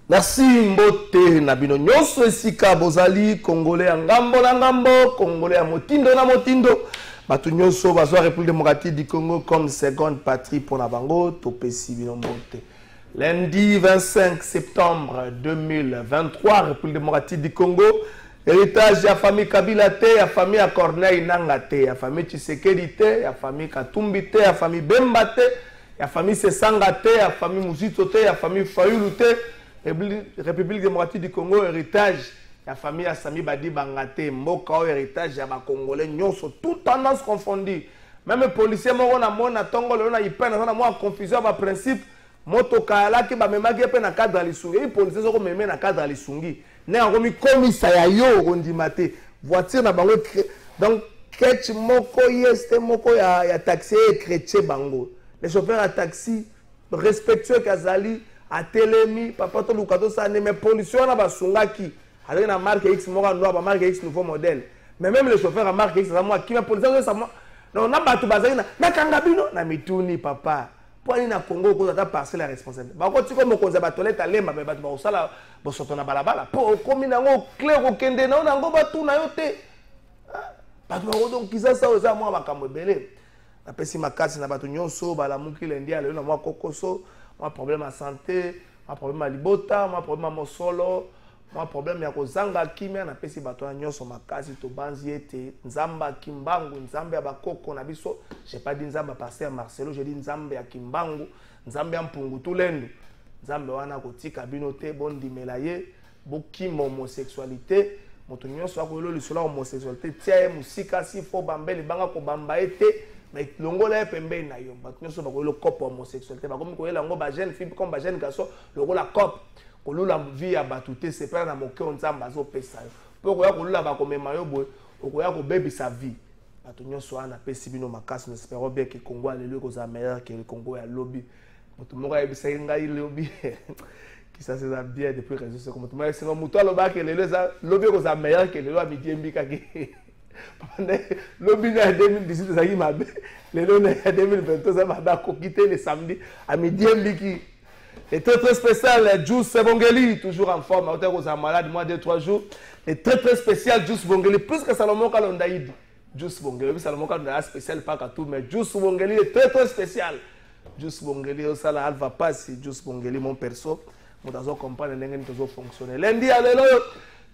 Merci mbote na bino nyonso esika bozali congolais ya ngambo na ngambo, congolais ya motindo na motindo, batu nyonso bazwa République démocratique du Congo comme seconde patrie pour na bango topesi bino mbote. Lundi 25 septembre 2023, République démocratique du Congo, héritage ya famille Kabila te, ya famille ya Corneille Nangaa te, ya famille Tshisekedi te, ya famille Katumbi te, ya famille Bemba te, ya famille Sesanga te, ya famille Muzito te, ya famille Fayulu te. République démocratique du Congo, héritage la famille Assami Badi Bangate, Mboka, héritage ya ba Congolais, nyonso, toute tendance confondue. Même les policiers, moi, on a mon atongo, on a hyper, on a moins confusion, par principe, moto kala qui ba mema qui na cadre lisungi, les policiers sont même na cadre lisungi. Né en remis commissariat yo on dit maté, voiture na bango, donc ketch moko yeste moko ya taxi chrétien bango. Les chauffeurs à taxi respectueux kazali. A Telemi, papa to lukato sa ne mais pollution na basungaki avec na marque X mora noir ba marque X nouveau modèle mais même les chauffeurs à marque X ça moi qui ma pollution ça moi non na batu bazali na kangabino na mituni papa pour aller na Congo ko ta passer la responsabilité ba ko tiko mo konza ba toilette alemba mais batu ba osala bo soto na balabala po komi na ngo clair ko kende na ngo batu na yo te batu ba donc kisa ça oza moi makambo belé na pesi makasi na batu nyonso bala muki lendi ale na moi kokoso. Moi, problème à santé, moi, problème à libota, moi, problème à mosolo, moi, problème à kozanga kimia, na pesi bato na nyonso makasi to banzi ete, nzamba kimbangu, nzambe ya bakoko na biso, j'ai pas dit nzamba passer à Marcelo, j'ai dit nzambe ya kimbangu, nzambe ya mpungu tulendu, nzambe wana kotika bino te, bondi melaye, bokimo homosexualité, moto nyonso akoyelo lisolo homosexualité, tia musika si fo bambeli banga ko bamba ete, mais longola pembe na yo bato nyonso bakoyelo kopo homosexualité bakomi koyela ngo ba jeune fille comme ba jeune garçon longola cop kolula vie ya bato te c'est pas na moke nzamba zo pesa yo po koya kolula bakomema yo boy okoya ko baby sa vie bato nyonso ana pesi bino makasi nous espérons bien que Congo alelo ko za meilleur que le Congo ya lobby moto moko ya bisa ngai lobby qui ça c'est bien depuis réseaux sociaux comme moto moko c'est moto aloba que lelo za lobby ko za meilleur que lelo a midi mbika ki lobby en 2018 ça y m'a les lois en 2022 ça m'a quitté le samedi à midi mbiki et très spécial Juice Bongeli toujours en forme à hauteur aux malade moi 2-3 jours et très spécial Juice Bongeli plus que Salomon Kalondaïd Juice Bongeli Salomon Kalondaïd spécial pas qu'à tout mais Juice Bongeli est très spécial Juice Bongeli au sala alva passe Juice Bongeli mon perso mon dazo comprendre n'engeni toujours fonctionner lundi alelo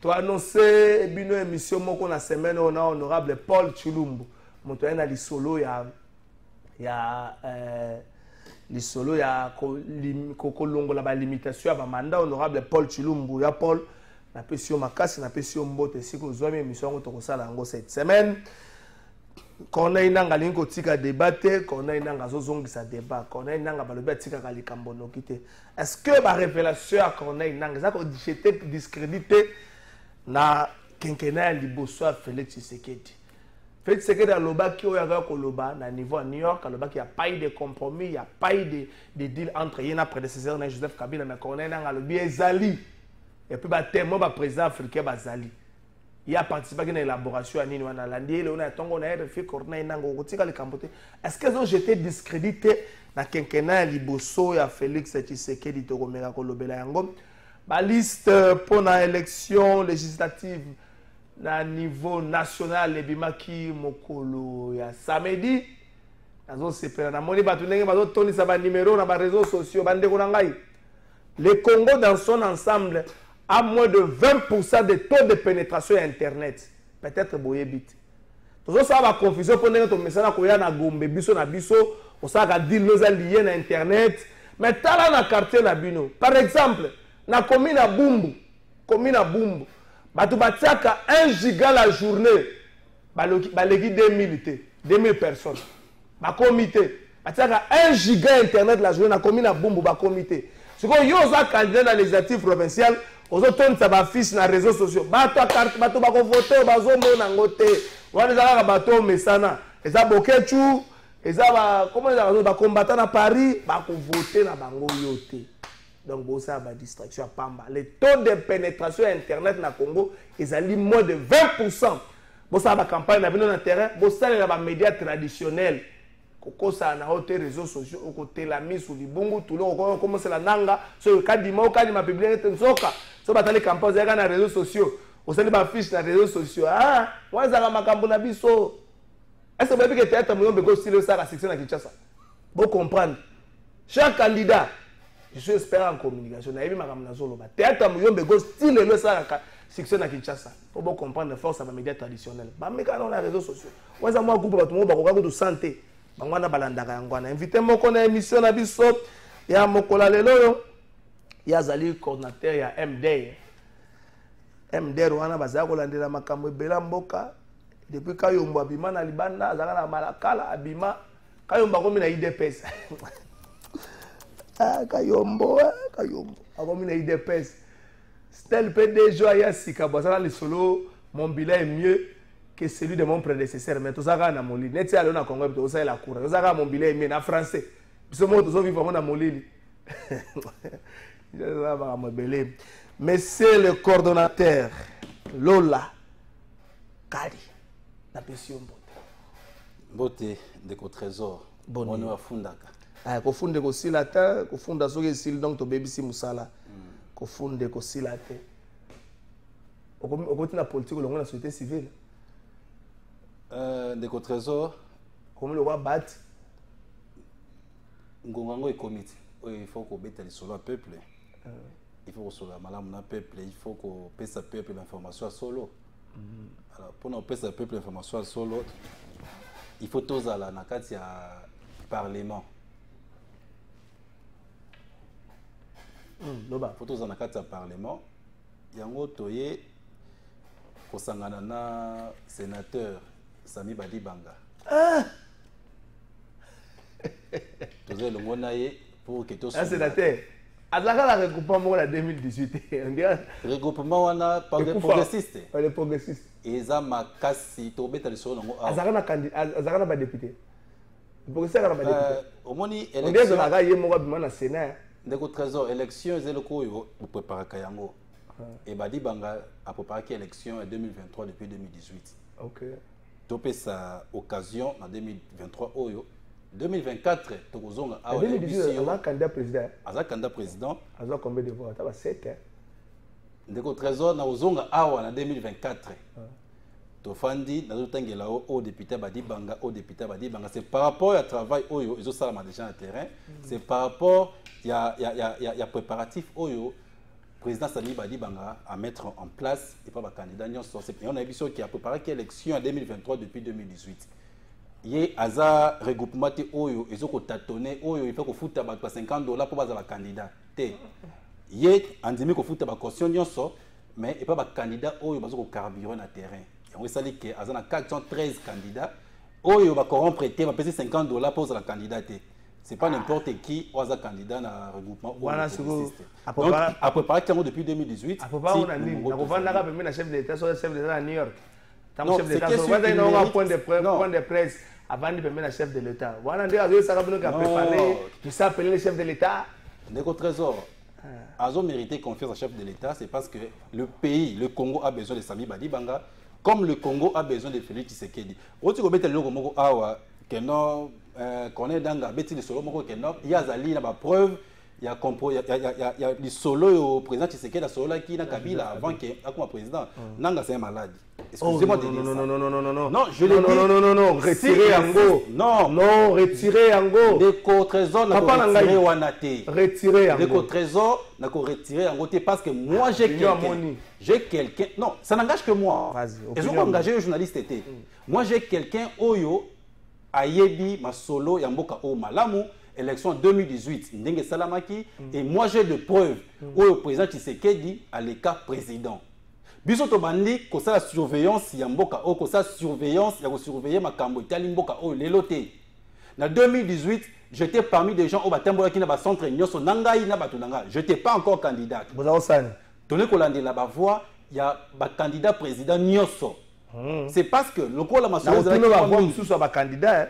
tu as annoncé une émission moko na semaine on a honorable Paul Chilumbu moto na lisolo ya lisolo ya ko longola ba limitation ba mandat honorable Paul Chilumbu ya Paul na pesio makasi na pesio mbote siko zwa émission ngo to ko sala ngo cette semaine Corneille Nangaa lingo tika débattre Corneille Nangaa zozongisa débat Corneille Nangaa balobi tika ka likambo nokite est-ce que ba révélation à Corneille Nangaa ça ko jeter discrédité na quinquennat liboso à Félix Tshisekedi. Félix Tshisekedi a loba qui oyaga koloba na niveau à New York a loba qui a pas eu de compromis, il y a pas eu de deal entre yena prédécesseur na Joseph Kabila mais Corneille Nangaa lobi ezali et puis ba témoin ba président africain bazali. Il a participé à l'élaboration à nini wana landi le on a tongo na RFI Corneille Nangaa kotika le kambote. Est-ce qu'ils ont jeté discrédité na quinquennat liboso ya Félix Tshisekedi to komeka kolobela yango? Ma liste pour l'élection législative à niveau national, les bimaki mokolo ya samedi. Nazo sepela na moni batu ndenge bazo toni sa ba numéro na ba réseaux sociaux bande ko ngai. Le Congo dans son ensemble a moins de 20% de taux de pénétration internet. Peut-être boyebit. Tozo ça va confusion pour ndenge to mesana ko ya na Gombe biso na biso, on ça ga deal nos liés na internet, mais tala na quartier na bino. Par exemple, na commune à Bumbu, batu batiaka 1 giga la journée, baleki 2000 personnes. Ba comité, atiaka 1 giga internet la journée na komi na bumbu ba comité siko yo za candidat na législative provinciale ozo tonisa ba fiche na réseaux sociaux bato carte bato ba ko voter bazo mona ngote wana za ka bato mesana eza bokechu eza ba comment ça ba combattant na Paris ba ko voter na bango yote donc bosa ba distraction à pamba le taux de pénétration internet na Congo ezali moins de 20%. Bosa ba campagne na bino na terrain bosa la ba médias traditionnels kokosa na hote réseaux sociaux au côté la mise sur libungu tout le comment c'est la nanga so kadima kadima bibliothèque nzoka so batali campagne za na réseaux sociaux osali ba fiche na réseaux sociaux ah waza ka makambo na biso est-ce que vous avez que théâtre muyombe go style ça la section na Kinshasa vous comprendre chaque candidat je suis expert en communication na yebi makambo na zolo ba théâtre muyombe go style le ça la section na Kinshasa faut bien comprendre force à les médias traditionnels ba meka na les réseaux sociaux waza moi groupe bato mo ba ko ko santé bangwana balandaka yangwana invité moko na émission na biso ya mokola lelo yo ya zali coordinateur ya MDR wana bazala kolandela makambo ebela mboka depuis Kayombo abima na libanda azaka na malakala abima Kayombo akomi na IDPS ah Kayombo akomi na IDPS tel PDG ya sika bazala le solo mon bilan est mieux que celui de mon prédécesseur mais tout ça na molili neti allo na Congo to ça la cour tout ça mon bilan est mieux na français biso mo to so vivre na molili monsieur le coordonnateur Lola Kali na pension Mbote de ko trésor on va fundaka ah ko funde ko silata ko funda soki sil donc to bebisi musala ko funde ko silate okoti na politique longo na société civile de ko trésor comme le roi bat ngongango e comité il faut qu'on mette les solo peuple il faut que la malamu na peuple il faut qu'on passe à peuple l'information à solo alors pour nous passer à peuple l'information à solo il faut tous à la nakati ya parlement loba faut tous à nakati ya parlement yango toye ko sangana na sénateur Sami Badibanga toze le monaye pour que tous sénateur azaka la regroupement en 2018 regroupement wana progressiste les progressistes eza makasi to beta lisolo ngo azaka na candidat azaka na ba député progressiste na ba député omoni élection on a gagné mo bima na Sénat ndeko trésor élection ezelo ko yo prépare kayango et Badibanga a préparé élection en 2023 depuis 2018 OK topé sa occasion en 2023 oyo 2024 tokozonga awa 2018 on a candidat président azaka candidat président azaka combien de voix taba 7 ndeko trésor na ozonga awa na 2024 tofandi na zotangela au député Badibanga au député Badibanga c'est par rapport à travail oyo ezo sala ma déjà na terrain c'est par rapport ya préparatif oyo président Sami Badibanga à mettre en place et pas candidat nyonso c'est on a vu qui a préparé l'élection en 2023 depuis 2018 yé aza regroupement te oyo ezoko tâtonner oyo il faut ko futa ba $50 pour baza ba candidat te yé andimi ko futa ba caution nyonso mais et pas ba candidat oyo bazoko carburant na terrain yango sali ke aza na 413 candidats oyo ba corrompre te ba pesi $50 pour la candidat te c'est pas n'importe qui oza candidat na regroupement voilà c'est à préparer depuis 2018 à préparer on a dit na kovanda ka pembe na chef de l'état so chef de l'état à New York tant chef de l'état so wanda ina on point de presse avant de permettre le chef de l'État. Voilà, on dit à ça qui a préparé, qui s'appelle le chef de l'État. Ndeko trésor. Azo mérité confiance au chef de l'État, c'est parce que le pays, le Congo a besoin de Sami Badibanga, comme le Congo a besoin de Félix Tshisekedi. Oti ko bete loko moko awa que non connaît danga beti le solo moko que non, il y a zali na ba preuve, il y a le solo au président Tshisekedi la solo qui na Kabila avant que akoma président. Nanga c'est un malade. Excusez-moi de dire ça. Non, je le dis. Non, retirez Yango. Non, retirez Yango. Ndeko trésor n'a pas retiré Wanate. Retirez Yango. Ndeko trésor n'a pas retiré Yango parce que moi j'ai quelqu'un. Non, ça n'engage que moi. Vas-y. Et je vais engager le journaliste été. Moi j'ai quelqu'un Oyo Ayebi Masolo Yamboka O Malamu. Élection 2018, Ndenge Salamaki. Et moi j'ai de preuves. Oyo président Tshisekedi à l'écart président. Biso bandi ko sa surveillance ya mboka o ko sa surveillance ya ko surveiller makambo itali mboka o leloté na 2018 j'étais parmi des gens au Batembola qui n'a pas centre Nyoso Nangai n'a pas Tunanga. Je n'étais pas encore candidat. Vous avez ça. Donné qu'on a la voix, il y a un candidat président Nyoso. C'est parce que le col a ma candidat,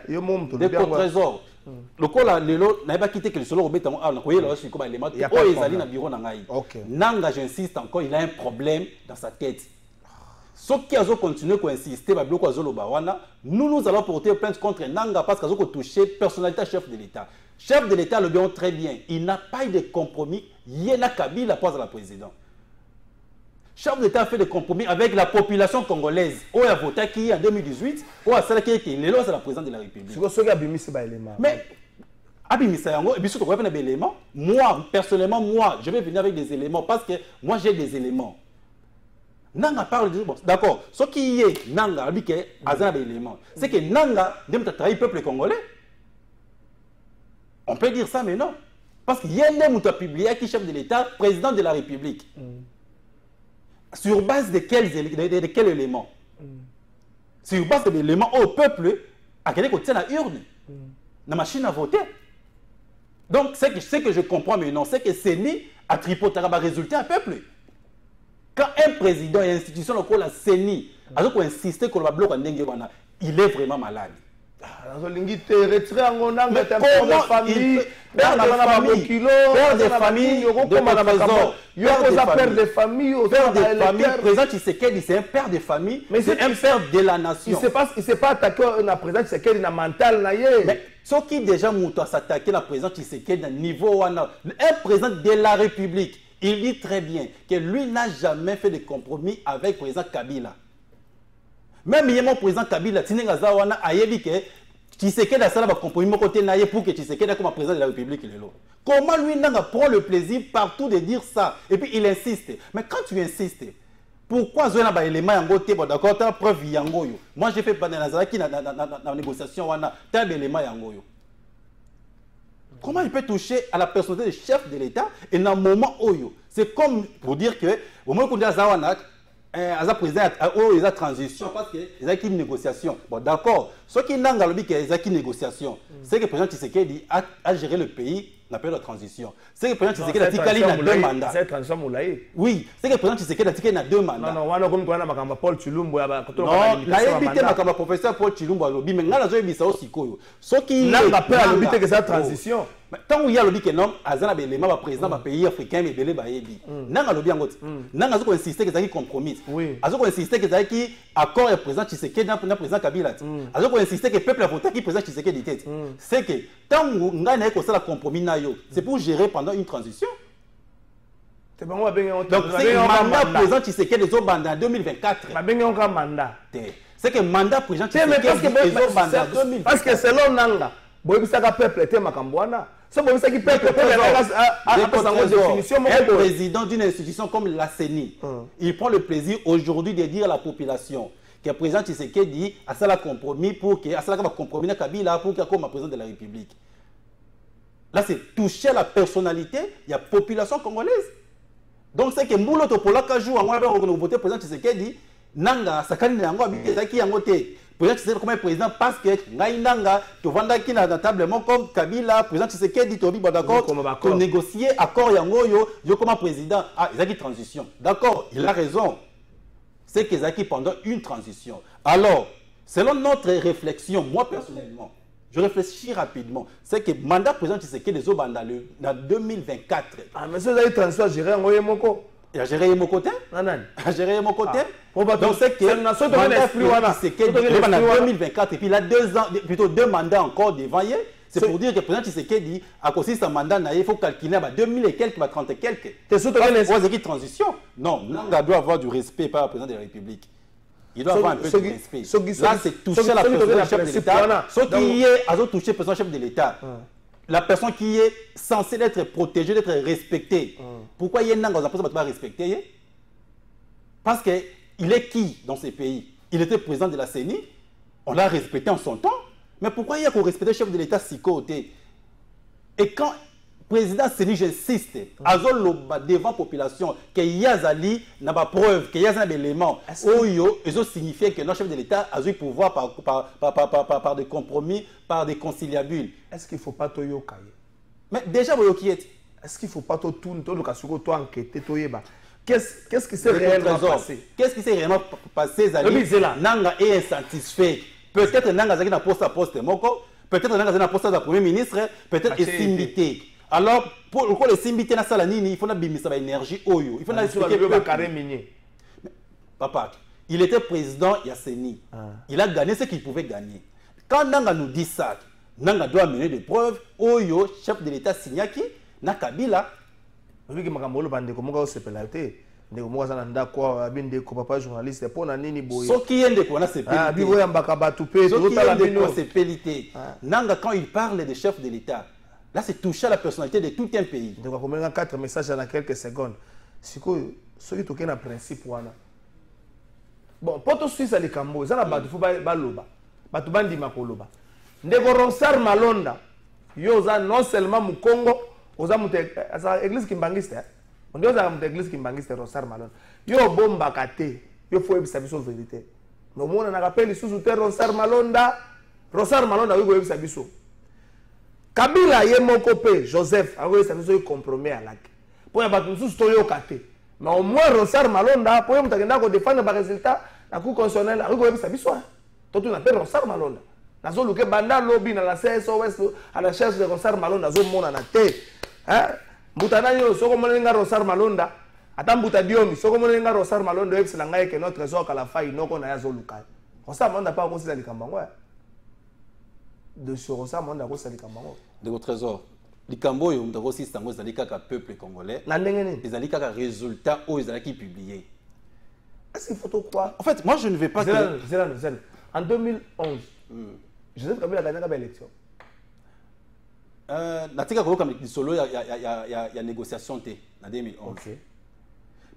trésor. Le col a n'a pas quitté que le solo robet en a koyé là aussi comme élément. Oh, ils allaient dans le bureau Nangai. Nanga, j'insiste encore, il a un problème dans sa tête. Ce qui a continué à insister, nous allons porter plainte contre Nanga parce qu'ils ont touché personnalité chef de l'État. Chef de l'État le bien très bien. Il n'a pas eu de compromis. Yéna Kabila pose à la présidente. Chef de l'État a fait des compromis avec la population congolaise. Où a voté qui en 2018, où a celle qui était l'élo, c'est la présidente de la République. Mais Abimisa Yango, et puis surtout, des éléments. Moi, personnellement, je vais venir avec des éléments parce que moi j'ai des éléments. Nanga parle de... Bon, d'accord. Ce qui est Nanga, lui qui est un élément, c'est que Nanga a trahi le peuple congolais. On peut dire ça, mais non. Parce qu'il y a un publié qui est chef de l'État, président de la République. Sur base de quels éléments? Sur base de l'élément au peuple, à quel côté la urne, la machine à voter. Donc, ce que je comprends maintenant, c'est que CENI a tripoté le résultat au peuple. Quand un président et une institution comme la CENI a insisté sur le bloc en Nengewana, il est vraiment malade. Père de famille, président Tshisekedi, c'est un père de famille, mais c'est un père de la nation. Il ne s'est pas attaqué à président Tshisekedi dans mental. Mais ce qui déjà s'attaquer à président Tshisekedi à niveau un président de la République. Il dit très bien que lui n'a jamais fait de compromis avec le président Kabila. Même le président Kabila, Tinengazawana a dit que Tshisekedi a fait un compromis côté pour que Tshisekedi comme président de la République. Comment lui prend le plaisir partout de dire ça? Et puis il insiste. Mais quand tu insistes, pourquoi Zoé n'a pas élément en côté? D'accord, tu as preuve yangoyo. Moi j'ai fait dans la négociation, tu as élément yangoyo. Comment il peut toucher à la personnalité du chef de l'État et dans le moment où c'est comme pour dire que au moment où il y a une transition parce qu'il y a une négociation. Bon, d'accord. Ce qui n'a pas une négociation, c'est que le président Tshisekedi a géré le pays dans la période de transition. C'est que le président Tshisekedi a 2 mandats. C'est transition Moulaye. Oui, c'est que le président Tshisekedi a 2 mandats. Non, non, Paul Chilumbo. Non, il a évité le professeur Paul Chilumbo, mais il a évité aussi. Ce qui n'a pas évité que cette transition. Tant qu'il y a le que non, Azana Belema, président du pays africain, mais Belé Bayebi. Nanga le bien goût. Nanga a insisté que ça qui compromis. Azo insisté que ça qui accord est présent Tshisekedi dans le président Kabila. Azo insisté que le peuple a voté qui présent Tshisekedi tête. C'est que tant que Nanga a ça la compromis nayo, c'est pour gérer pendant une transition. Donc c'est le mandat présent Tshisekedi des autres en 2024. C'est que le mandat présent Tshisekedi des autres en 2024. Parce que selon Nanga, le peuple était Makambouana. Un président d'une institution comme la CENI, il prend le plaisir aujourd'hui de dire à la population que le président Tshisekedi a ça la compromis pour que compromis Kabila pour qu'il soit président de la République. Là, c'est toucher la personnalité de la population congolaise. Donc, c'est que Moulo Topola Kajou, on a voté le président Tshisekedi, Nanga, Sakani Nango, Abiki, Yangote. Président Tshisekedi comme président parce que Ngaïnanga, tu vends qui n'a tablement comme Kabila, président Tshisekedi, tu dis d'accord, tu négocier accord Yangoyo, yo comme président, ah, ils ont dit transition. D'accord, il a raison. C'est qu'ils ont dit pendant une transition. Alors, selon notre réflexion, moi personnellement, je réfléchis rapidement. C'est que le mandat président Tshisekedi des Obanda dans 2024. Ah, mais ça, vous avez transition à gérer Ngoye Moko. Il a géré mon côté. A géré mon côté. Donc c'est que le mandat Tshisekedi en 2024 et puis il a 2 ans, plutôt 2 mandats encore devant. C'est pour dire que le président Tshisekedi a aussi son mandat, il faut calculer à 2000 et quelques, 30 et quelques. C'est surtout une transition. Non, Nanga doit avoir du respect par le président de la République. Il doit avoir un peu de respect. Là, c'est toucher la personne chef de l'État. Ce qui est à toucher la personne chef de l'État. La personne qui est censée être protégée, d'être respectée. Pourquoi il y a une langue qui ne pas respecter? Parce qu'il est qui dans ces pays? Il était président de la CENI, on l'a respecté en son temps. Mais pourquoi il y a qu'on respecte le chef de l'État si côté? Et quand président Seni, j'insiste, azoloba devant population que yazali n'a pas preuve, que yazali élément. Oyo, ils ont signifié que notre chef de l'État a eu pouvoir par des compromis, par des conciliabules. Est-ce qu'il ne faut pas toyo kaye? Mais déjà, vous qui êtes. Est-ce qu'il ne faut pas tout le cas sur toi enquêter toyeba? Qu'est-ce qui s'est réellement passé? Qu'est-ce qui s'est réellement passé? Nanga est insatisfait. Peut-être Nanga Zaki n'a pas poste moko, peut-être Nanga Zaki n'a pas poste Premier ministre, peut-être est simbité. Alors, pour les simbités na salanini, il faut bimisa ba énergie oyo. Il faut expliquer le carré minier. Papa, il était président Yasseni. Il a gagné ce qu'il pouvait gagner. Quand Nanga nous dit ça, Nanga doit mener des preuves. Oyo, chef de l'État Signaki, na Kabila. Oui, que makambo bande ko moka sepelate. Ndeko moka sana ndako abinde ko papa journaliste pour na nini boye. Soki yende ko na sepelite. Ah, bibo ya mbaka batu pe to tala bino sepelite. Nanga quand il parle de chef de l'État, là, c'est toucher à la personnalité de tout un pays. Donc, on va 4 messages dans quelques secondes. C'est que ceux qui ont un principe. Bon, pour tout Suisse à l'Ikambo, ils ont un baloba. Batu bandi makoloba. Ndeko Ronsard Malonda, yoza non seulement mu Congo, oza mu église kimbangiste. On dit oza mu église kimbangiste Ronsard Malonda. Yo bomba kate, yo faut ebisa biso vérité. No mona na rappel sous terre Ronsard Malonda oui go ebisa biso. Kabila ye moko pe Joseph a eu un compromis à l'acte. Pour y avoir tout ce kate. Mais au moins Ronsard Malonda pour y avoir défendre les résultats la cour constitutionnelle a eu sa bisoire. Tout on appelle Ronsard Malonda. Nazo luke banda lobby na la CSOS à la recherche de Ronsard Malonda nazo mona na te. Hein? Mutana yo soko moninga Ronsard Malonda atambuta diomi soko moninga Ronsard Malonda ex la ngai que notre trésor à la faille noko na yazo luka. Ronsard Malonda pas aussi dans Kambango. De ce Ronsard Malonda ko sali Kambango. De votre trésor. Likambo yo mutako si sango zali kaka peuple congolais. Na ndengeni. Ils zali kaka résultat où ils allaient publier. Est-ce qu'il faut quoi? En fait, moi je ne vais pas en 2011. Joseph Kabila a gagné l'élection. Natika ko comme solo il y a négociation en 2011. OK.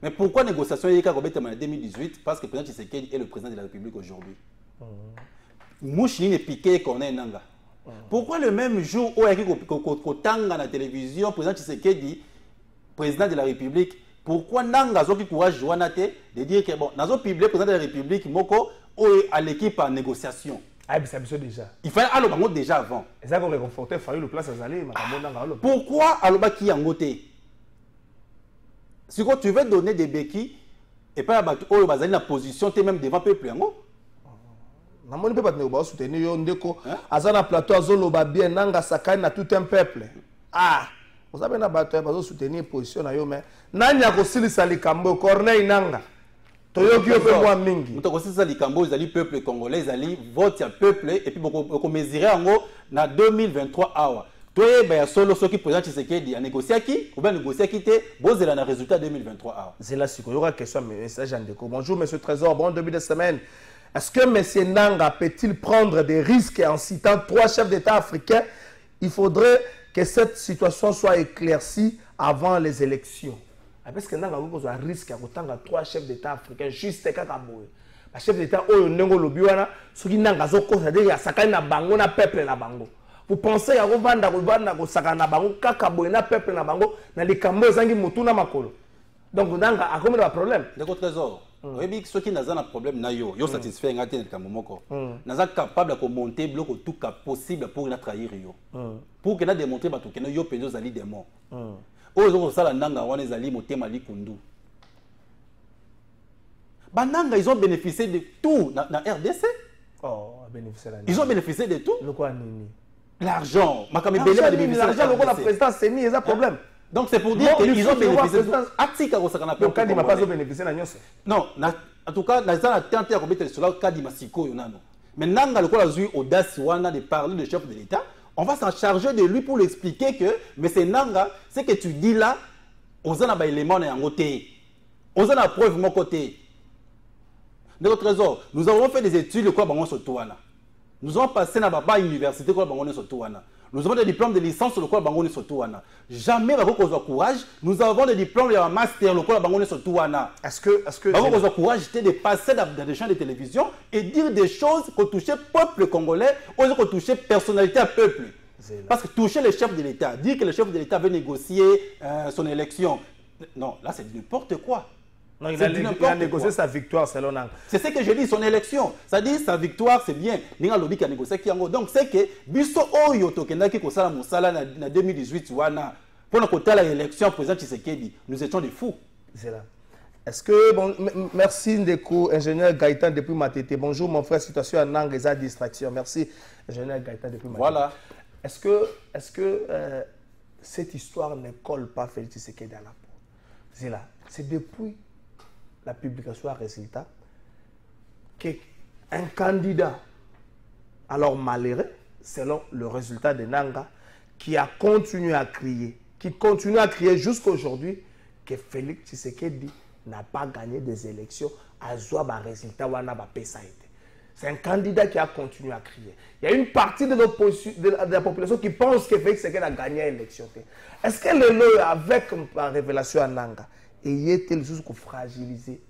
Mais pourquoi négociation il y a en 2018 parce que le président Tshisekedi est le président de la République aujourd'hui. Mouchini ne piqué qu'on est nanga. Pourquoi le même jour où il y a la télévision, le président Tshisekedi, président de la République, pourquoi Nanga Zoki courage de dire que bon, Nazo publié président de la République, Moko, à l'équipe en négociation. Ah, mais c'est déjà. Il fallait aller déjà avant. Et ça, qu'on réconfortait, il fallait le place à aller. Pourquoi Aloba qui a ngoté? Si tu veux donner des béquilles, et pas la position, tu es même devant le peuple. Je ne peux pas soutenir Ndeko. Azana plateau, Azoloba bien, Nanga Sakai, na tout un peuple. Ah, vous avez un bateau, soutenir position, mais Nanya Kosili Salikambo, Corneille Nanga. Toyoki Opemwa Mingi. Nous avons Salikambo, ils allaient peuple congolais, ils allaient voter peuple, et puis beaucoup mesurer en haut, na 2023 hours. Toi, il y a solo ceux qui présentent Tshisekedi à négocier qui, ou bien négocier qui était, bon, c'est le résultat 2023 hours. C'est là, il y aura une question, mais ça, j'en découvre. Bonjour, monsieur Trésor, bon début de semaine. Est-ce que M. Nanga peut-il prendre des risques en citant 3 chefs d'État africains? Il faudrait que cette situation soit éclaircie avant les élections. Parce que Nanga a un risque à 3 chefs d'État africains juste Kakaboué. Les chefs d'État, Nengo Lobiwana, ceux qui Nanga Zoko, c'est-à-dire qu'il y a na bango na peuple na bango. Vous pensez à Rovanda, Sakana bango, Kakaboué na peuple na bango, na les Kambo Zangi Mutuna Makolo. Donc Nanga a combien de problèmes? De votre trésor. Oui, ceux qui n'ont pas de problème, ils sont satisfaits Ils sont capables de monter le bloc tout cas possible pour les trahir. Pour qu'ils démontrent qu'ils ont des gens qui des morts. Ils ont bénéficié de tout dans la RDC. Ils ont bénéficié de tout. L'argent. L'argent, la présidence, c'est mis, il y a un problème. Donc c'est pour dire qu'ils ont bénéficié de tout. Donc Kadima pas bénéficié de tout. Non, en tout cas, ils ont tenté de commettre cela Kadima Siko. Maintenant, quand on a eu audace de parler du chef de l'État, on va s'en charger de lui pour lui expliquer que, mais c'est Nanga, ce que tu dis là, on a des éléments en côté. On a la preuve de mon côté. De notre trésor, nous avons fait des études de quoi sur Touana. Nous avons passé dans la université quoi sur Touana. Nous avons des diplômes de licence sur le quoi sur Touana. Jamais nous avons courage. Nous avons des diplômes de master le quoi sur Touana. Est-ce que nous avons courage de passer dans des chaînes de télévision et dire des choses qui touchent le peuple congolais ou qui touchent personnalité à peuple. Parce que toucher le chef de l'État, dire que le chef de l'État veut négocier son élection, non, là c'est n'importe quoi. Non, il a négocié sa victoire selon Nanga. C'est ce que je dis, son élection. C'est-à-dire sa victoire, c'est bien. Ninga lobby qui a négocié Kiango. Donc c'est que biso oyo tokendaki kosala musala na 2018 wana pour notre côté l'élection président Tshisekedi, nous étions des fous. C'est là. Est-ce que bon, merci Ndeko, ingénieur Gaëtan depuis Matete. Bonjour mon frère, situation à Nanga, les distraction. Merci ingénieur Gaëtan depuis Matete. Voilà. Est-ce que cette histoire ne colle pas Félix Tshisekedi à la peau? C'est là. C'est depuis la publication à résultat qu'un candidat, alors malheureux, selon le résultat de Nanga, qui a continué à crier, qui continue à crier jusqu'à aujourd'hui que Félix Tshisekedi n'a pas gagné des élections à Zouaba résultat Wana Bapesaïte. C'est un candidat qui a continué à crier. Il y a une partie de la population qui pense que Félix Tshisekedi a gagné l'élection. Est-ce que le avec la révélation à Nanga, et est-il juste pour fragiliser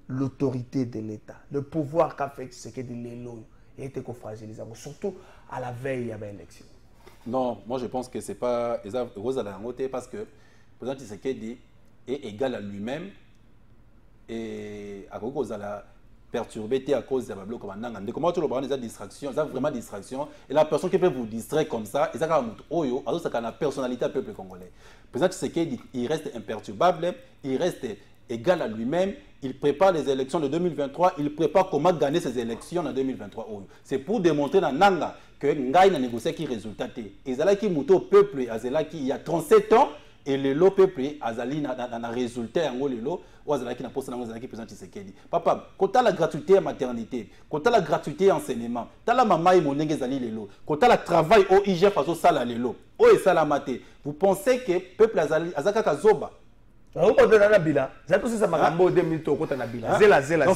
l'autorité de l'État, le pouvoir qu'a fait Tshisekedi l'élo, et était fragilisé, surtout à la veille il y avait l'élection? Non, moi je pense que c'est pas parce que le président Tshisekedi est égal à lui-même et à cause de la perturbé à cause de la bloc comme Nanga. Comment tu le vois, des distractions, ça vraiment distraction. Et la personne qui peut vous distraire comme ça, et ça a la personnalité du peuple congolais. Le président Tshisekedi, il reste imperturbable, il reste égal à lui-même, il prépare les élections de 2023, il prépare comment gagner ces élections en 2023. C'est pour démontrer dans Nanga que Ngai n'a négocié qui résultat. Et ça qui mouto peuple il y a 37 ans et le lot peuple azali na résultat en lelo ou azali na poste na qui président Tshisekedi. Papa, quand la gratuité à maternité, quand la gratuité à enseignement, ta la maman et mon zali lelo, quand la travail au IGF faso sala lelo, o et sala maté. Vous pensez que peuple azali azaka kazoba? Donc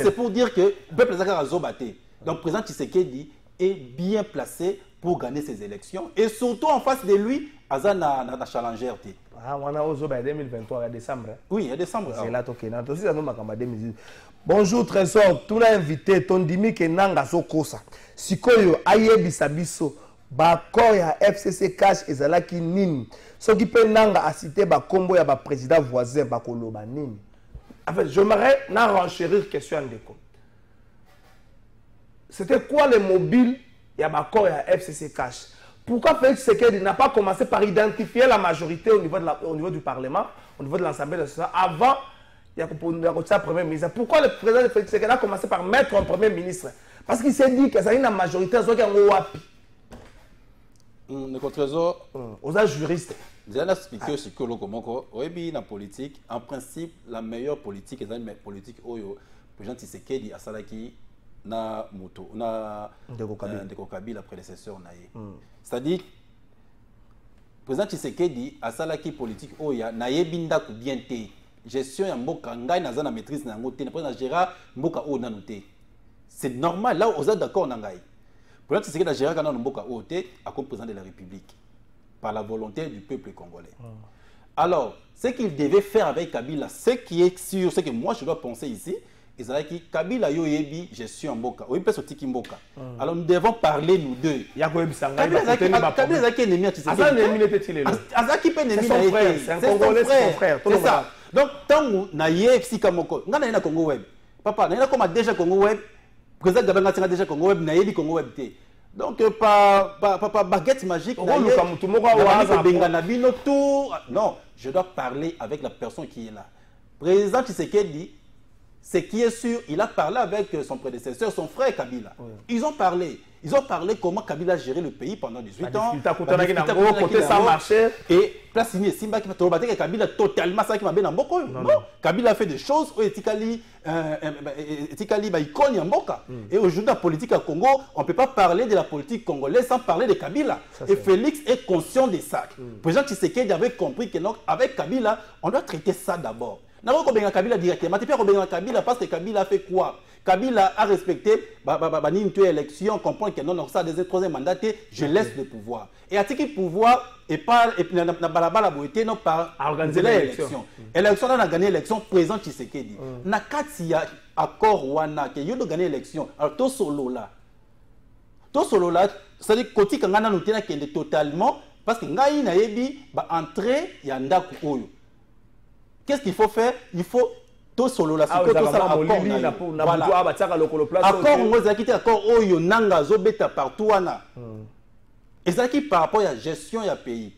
c'est pour dire que le peuple azaka kazobaté. Donc président Tshisekedi est bien placé pour gagner ces élections et surtout en face de lui azana na challenger té. Ah, on a osé en 2023 en décembre. Oui, en décembre. C'est là toké. Na tosi zano makamba 2018. Bonjour Trésor, tout l'a invité tondimi ke nanga sokosa. Sikoyo ayebisa biso ba corps ya FCC cash ezalaki nini. Soki pe nanga a cité ba kombo ya ba président voisin ba koloba nini. En fait, j'aimerais na renchérir question ndeko. C'était quoi le mobile ya ba corps ya FCC cash? Pourquoi Félix Tshisekedi n'a pas commencé par identifier la majorité au niveau du Parlement, au niveau de l'Assemblée nationale, avant il y a Premier ministre? Pourquoi le président de Félix Tshisekedi a commencé par mettre un Premier ministre? Parce qu'il s'est dit que ça y a une majorité, soit qu'il y a un wapi. Le trésor, aux juristes. J'ai expliqué ce que le la politique, en principe, la meilleure politique est la politique où le président Tshisekedi a salaki na moto na Ndeko Kabila prédécesseur naïe. C'est-à-dire président Tshisekedi a salaki politique oya naïe binda ku bien té gestion ya mboka ngai na zana maîtrise na ngoté na président Gérard mboka o na noté. C'est normal là aux d'accord na ngai. Président Tshisekedi a géré kana mboka o té à comme président de la République par la volonté du peuple congolais. Alors, ce qu'il devait faire avec Kabila, ce qui est sûr, ce que moi je dois penser ici, Ezalaki Kabila yo yebi gestion mboka. Oui peut sortir mboka. Alors nous devons parler nous deux. Kabila zaki ennemi à Tshisekedi. Azan ennemi n'était-il là. Azaki pe ennemi na été. C'est un Congolais, c'est son frère. C'est ça. Donc tant na ye psika moko. Ngana na Congo Web. Papa, na comme déjà Congo Web. Président Gabanga tinga déjà Congo Web na yebi Congo Web té. Donc pas baguette magique na ye. Non, je dois parler avec la personne qui est là. Président Tshisekedi, ce qui est sûr, il a parlé avec son prédécesseur, son frère Kabila. Oui. Ils ont parlé comment Kabila a géré le pays pendant 18 ans. Côté ça marchait. Et place signé Simba qui m'a trouvé que Kabila totalement ça qui m'a bien en Boko. Non, Kabila a fait des choses où Etikali icône en Boka. Et aujourd'hui la politique à Congo, on ne peut pas parler de la politique congolaise sans parler de Kabila. Ça, et Félix est conscient de ça. Le président Tshisekedi avait compris que non, avec Kabila, on doit traiter ça d'abord. N'a pas Kabila directement. Tu peux Kabila parce que Kabila a fait quoi? Kabila a respecté une élection, comprendre que non, ça des troisième mandat, je laisse le pouvoir. Et à ce pouvoir et pas et puis na balabala boité non par organiser l'élection. Élection on a gagné l'élection président Tshisekedi. Na kati ya accord wana que yo do gagner l'élection. Alors to solo là. Tout solo là, c'est-à-dire côté quand on a noté qu'il totalement parce que ngai na yebi ba entrer ya ndako oyo. Qu'est-ce qu'il faut faire? Il faut tout solo là, c'est tout ça accord na voilà. Accord ngo zakiti accord oyo nanga zo beta partout wana. Et ça qui par rapport à la gestion du pays.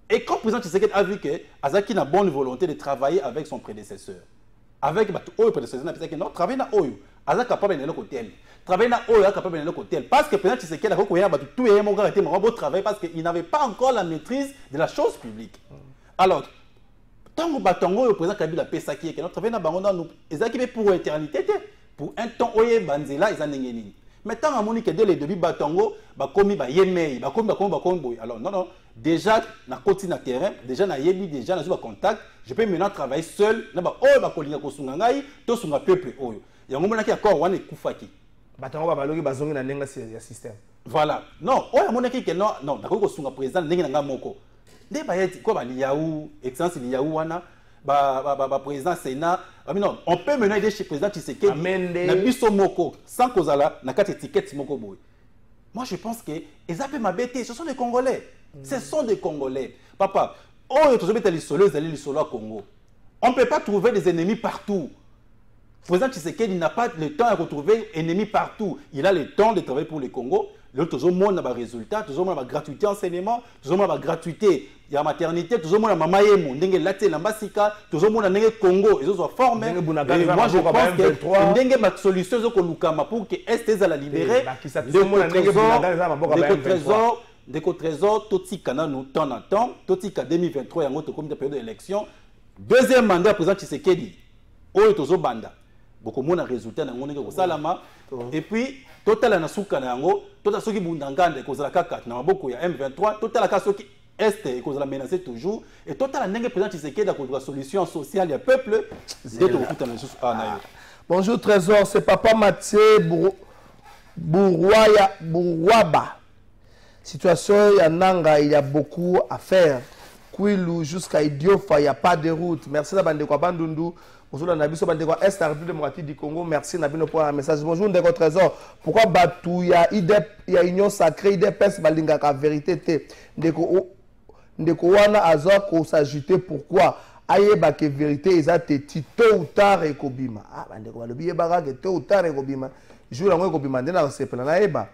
Et quand le président Tshisekedi a vu que Azaki a bonne volonté de travailler avec son prédécesseur, avec le prédécesseur, non, travailler dans Oyo, Azaki capable de l'hôtel. Travailler dans Oyo, capable de l'hôtel. Parce que le président Tshisekedi a dit que tout le monde a travailler parce qu'il n'avait pas encore la maîtrise de la chose publique. Alors, tant que le président Kabila a fait que notre travail dans nous, Azaki pour l'éternité, pour un temps, Oye Banzela, ils ont mais tant à Monique dès le début batango ba komi ba yemei ba komi boy alors non déjà na côté na terrain déjà na yebi déjà na contact je peux maintenant travailler seul na ba oyo ba kolinga ko sunga ngai to sunga peuple oyo ya ngomona ki accord wana ekufaki batango ba logi bazongi na ndenga ya système voilà non oyo mona ki que non ko sunga président ndenga nga moko nde ba yeti ko ba liaou excellence liaou wana ba président Sénat non on peut mener aider chez président Tshisekedi na biso moko sans kozala na carte étiquette moko boy. Moi je pense que les appels m'abêté ce sont des Congolais. Ce sont des Congolais. Papa, oh tu as les solos à Congo. On ne peut pas trouver des ennemis partout. Le président Tshisekedi n'a pas le temps de retrouver ennemis partout. Il a le temps de travailler pour le Congo. Toujours le monde a des résultats, toujours le monde a gratuité enseignement, toujours le monde a gratuité il y a maternité, toujours le monde a mamayemo, ndenge laté lambasika, toujours le monde a ndenge Congo, ils sont formés. Et moi je pense que ndenge ma solution est pour que Est la libérer. Le trésor, tout ce qu'on a nous temps en temps, tout ce qu'en 2023 il y a une autre période d'élection. Deuxième mandat président Tshisekedi, oyo toujours banda. Beaucoup de résultats dans le salama et puis total na suka na yango total soki bundangande kozala kaka na maboko ya M23 total ka soki est kozala menacé toujours et total ndenge président Tshisekedi a kodwa solution sociale ya peuple de tout na juste na yo. Bonjour Trésor, c'est Papa Mathieu Bourwaba. Situation ya Nanga, il y a beaucoup à faire. Kwilu jusqu'à Idiofa, il n'y a pas de route. Merci à Bandeko Bandundu. Bonjour Nabiso Bandeko Est, la République démocratique du Congo. Merci Nabino pour un message. Bonjour Ndeko Trésor. Pourquoi Batou, il y a Union Sacrée, IDPS, Balingaka, vérité T. Ndeko Wana Azor, qu'on s'ajouter pourquoi aye bake vérité, ils ont été tôt ou tard et Kobima. Ah, Bandeko Balobi, Barak, tôt ou tard et Kobima. Je joue la Kobima, Ndena, c'est plein là.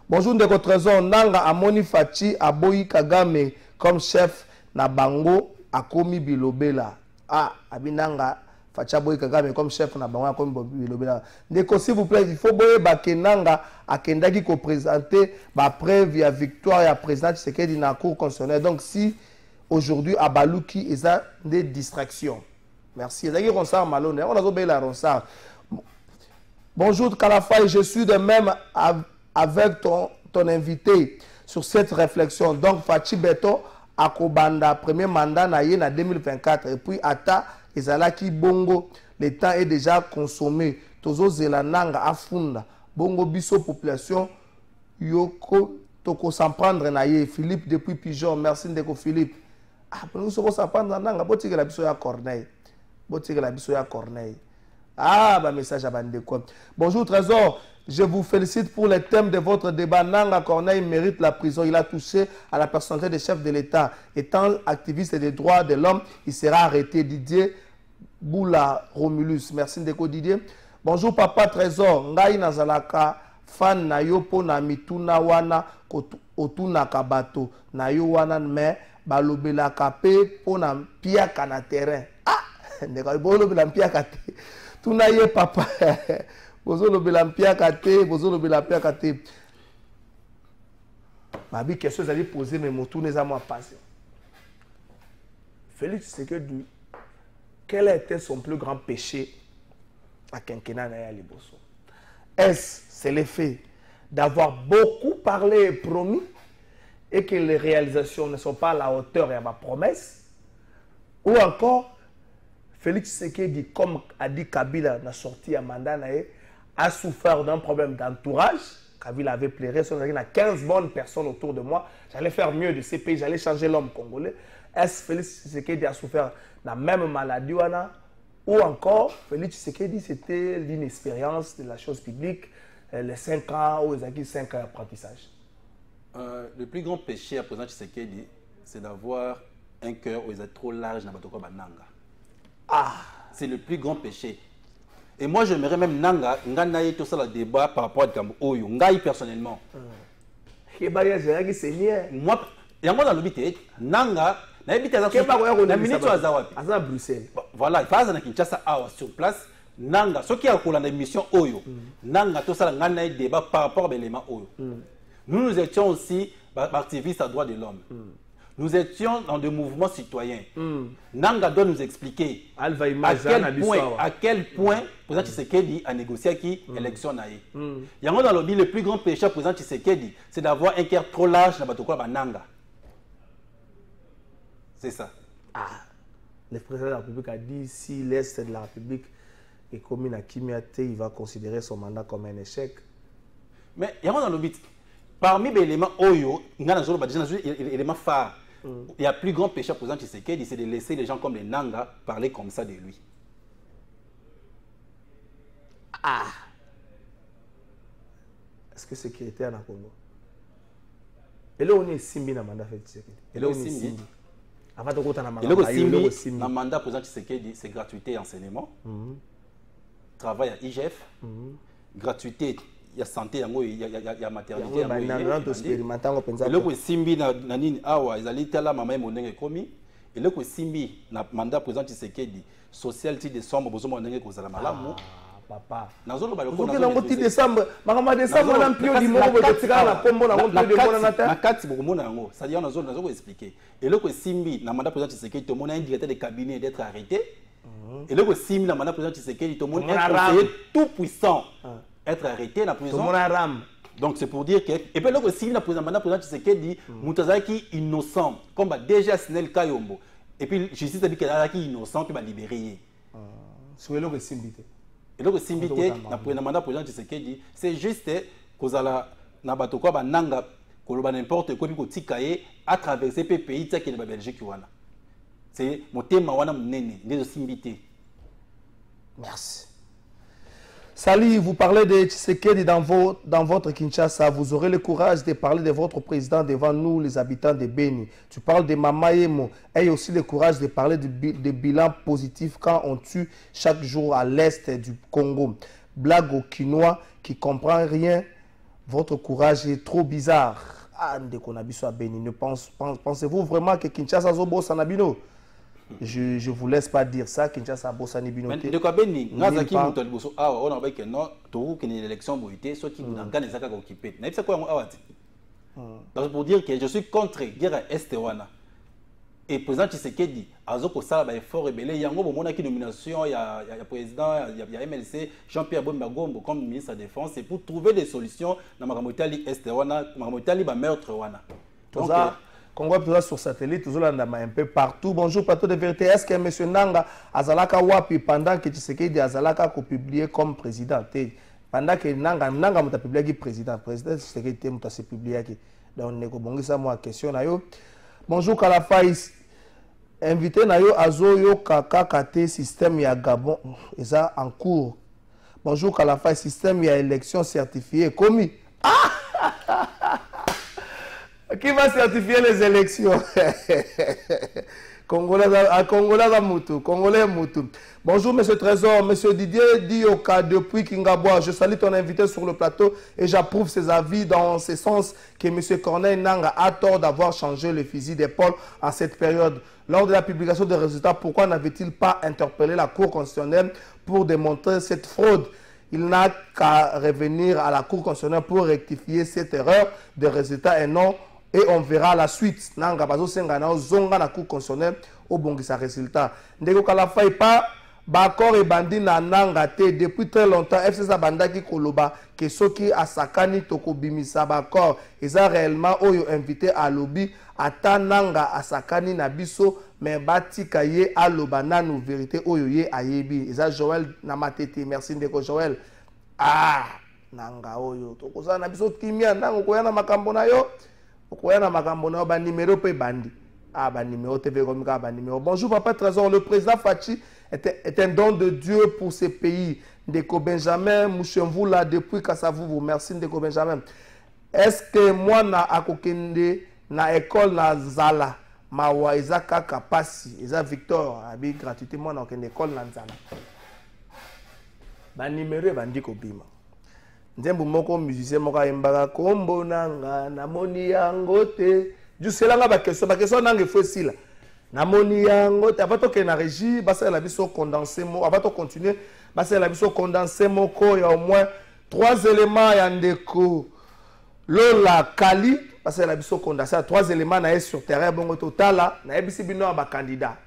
Bonjour Ndeko Trésor. Nanga Amoni Fachi, Aboyi Kagame, comme chef. Na bango akomi bilobela abinanga facha boy Kagame comme chef na bango akomi bilobela ndeko s'il vous plaît il faut boye bakenanga akendaki ko présenter ba preuve ya victoire ya président Tshisekedi na cour constitutionnelle donc si aujourd'hui abaluki eza des distractions merci ezaki ronsard malone on a zobela ronsard bonjour Kalafay je suis de même avec ton invité sur cette réflexion donc Fachi Beto Akobanda, premier mandat na 2024 et puis Ata ezalaki bongo le temps est déjà consommé tozo zelananga afunda bongo biso population yoko toko s'en prendre na ye Philippe depuis Pigeon merci ndeko Philippe nous soko s'en prendre nanga botika la biso ya Corneille ba message à bandeko. Bonjour Trésor. Je vous félicite pour le thème de votre débat. Nanga Corneille mérite la prison. Il a touché à la personnalité des chefs de l'État. Étant activiste des droits de l'homme, il sera arrêté. Didier Boula Romulus. Merci Ndeko Didier. Bonjour Papa Trésor. Ngai Nazalaka, fan na yo po na mituna wana otuna kabato. Na yo wana me balobela kape po na piaka na terrain. Ndeko balobela piaka te. Tuna ye papa. Bozolo belampia kate, bozolo belampia kate. Ma vie question allait poser mais mon tour n'est à moi passer. Félix Tshisekedi, quel était son plus grand péché à quinquennat Naya Liboso? Est-ce c'est l'effet d'avoir beaucoup parlé et promis et que les réalisations ne sont pas à la hauteur et à ma promesse? Ou encore Félix Tshisekedi, comme a dit Kabila, n'a sorti à mandat a souffert d'un problème d'entourage. Kabila avait plairé, il y a 15 bonnes personnes autour de moi. J'allais faire mieux de ces pays, j'allais changer l'homme congolais. Est-ce Félix Tshisekedi a souffert de la même maladie ou encore Félix Tshisekedi, c'était l'inexpérience de la chose publique. les 5 ans ou les 5 ans d'apprentissage. Le plus grand péché à présent Tshisekedi, c'est d'avoir un cœur où ils sont trop large dans Batoko Bananga. Ah, c'est le plus grand péché. Et moi, j'aimerais même Nanga, Nganaï, tout ça, le débat par rapport à Kambo Oyo, Ngaï personnellement. Moi, il y a moi dans le bité, Nanga, na minute à Bruxelles. Voilà, il faut que Kinshasa sur place. Nanga, ce qui a coulé dans l'émission Oyo, Nanga, tout ça, Nganaï débat par rapport à l'élément Oyo. Nous étions aussi activistes à droits de l'homme. Nous étions dans des mouvements citoyens. Nanga doit nous expliquer à quel point le président Tshisekedi a négocié qui élection naïe. Il y a dans le lobby le plus grand péché du président Tshisekedi, c'est d'avoir un cœur trop large dans Batokwa Nanga. C'est ça. Ah, le président de la République a dit si l'Est de la République est commis à Kimiate, il va considérer son mandat comme un échec. Mais il y a dans le lobby, parmi les éléments Oyo, il y a des éléments phares. Il y a plus grand péché pour Tshisekedi, c'est de laisser les gens comme les Nanga parler comme ça de lui. Ah! Est-ce que sécurité en Congo? Et là, on est Simbi dans le mandat de Tshisekedi. Et là, on est Simbi. Avant de côté, dans le mandat pour Tshisekedi, c'est gratuité travail à IGF, gratuité. Il y a santé, il y a maternité. Il y a Simbi na nini awa ezali tala mama monenge komi et le Simbi na mandat président Tshisekedi social ti décembre bozo monenge kozala malamu papa nazolo ba ko na ngoti décembre makama décembre na mpio di moko botika na pombo na ngoti de mona nata na kati bokomona yango ça dit nazolo expliquer et le Simbi na mandat président Tshisekedi to mona un directeur de cabinet d'être arrêté et le Simbi na mandat président Tshisekedi to mona un conseiller tout puissant être arrêté dans la prison. Donc c'est pour dire que et puis là aussi le président Tshisekedi Moutazaki innocent comme déjà Snell Kayombo et puis justice a dit qu'il est innocent puis va libérer. Sur le Simbite. Et le Simbite na mandat président Tshisekedi c'est juste kozala na bato kwa bananga koloba n'importe quoi puis kotikaye à traverser pays tsa ke na Belgique wana. C'est motema wana munene ndezo Simbite. Merci. Sali, vous parlez de Tshisekedi dans votre Kinshasa. Vous aurez le courage de parler de votre président devant nous, les habitants de Beni. Tu parles de Mama Yemo. Ayez aussi le courage de parler de bilan positif quand on tue chaque jour à l'est du Congo. Blague au Quinois qui ne comprend rien. Votre courage est trop bizarre. Ah, ndeko nabiso à Beni. Pensez-vous vraiment que Kinshasa zobo sanabino? Je vous laisse pas dire ça. Kinshasa Bossani Binoté. Mais de quoi Beni, Nazaki Moutaliboso, ah, on a vu que non, tout qui est l'élection boité, ceux qui n'ont pas les accords occupés. N'est-ce pas quoi awati? Donc pour dire que je suis contre guerre à Estewana. Et président Tshisekedi, Azoko Sala va effort rebelle. Il y a un moment qui nomination, il y a président, il y a MLC, Jean-Pierre Bomba-Gombo comme ministre de la Défense, c'est pour trouver des solutions dans Maramotali Estewana, Maramotali va meurtre wana. Donc Congo toujours sur satellite, toujours un peu partout. Bonjour, plateau de vérité. Est-ce que M. Nanga Azalaka Wapi, pendant que Tshisekedi Azalaka a publié comme président, pendant que Nanga a publié comme président, président Tshisekedi a publié. Donc, on a moi question. Bonjour, Kalafaïs. Invité Nayo Azoyo Kaka Kate système ya Gabon. Et ça en cours. Bonjour, Kalafaïs. Système ya élection certifiée. Commis. Qui va certifier les élections? Congolais Moutou. Congolais Moutou. Bonjour, monsieur Trésor. Monsieur Didier Dioka depuis Kingaboa. Je salue ton invité sur le plateau et j'approuve ses avis dans ce sens que monsieur Corneille Nanga a tort d'avoir changé le fusil d'épaule en cette période. Lors de la publication des résultats, pourquoi n'avait-il pas interpellé la Cour constitutionnelle pour démontrer cette fraude? Il n'a qu'à revenir à la Cour constitutionnelle pour rectifier cette erreur de résultats et non. Et on verra la suite. Nanga bazo senga na zonga na Cour constitutionnelle au bongisa résultat. Ndeko Kalafaï pas bakor et bandi na nanga te depuis très longtemps. FC Sabanda ki koloba que soki asakani toko bimisa bakor. Ils ont réellement oyo invité à lobby ata nanga asakani na biso mais batika ye aloba nanu vérité oyo ye ayebi. Ils ont Joël na matete. Merci ndeko Joël. Ah nanga oyo toko za na biso kimia nanga koyana makambo na yo. Bonjour Papa Trésor, le président Fachi est un don de Dieu pour ce pays. Ndeko Benjamin Mouchemvoula depuis Kassavouvou. Merci Ndeko Benjamin. Est-ce que moi na akokende na école na Zala mawa eza kaka pasi eza Victor abi gratuité moi na okende école na Zala. Ba numéro bandi ko bima. Nzembo moko musicien moko ayembaka kombo nanga namoni yango te. Jusela nga ba question nanga fosila. Namoni yango te abato ke na régie basa la biso condensé mo abato continuer basa la biso condensé moko ya au moins 3 éléments ya ndeko Lola Kali parce que la biso condensé 3 éléments na sur terrain bongo total na ebisi bino ba candidat.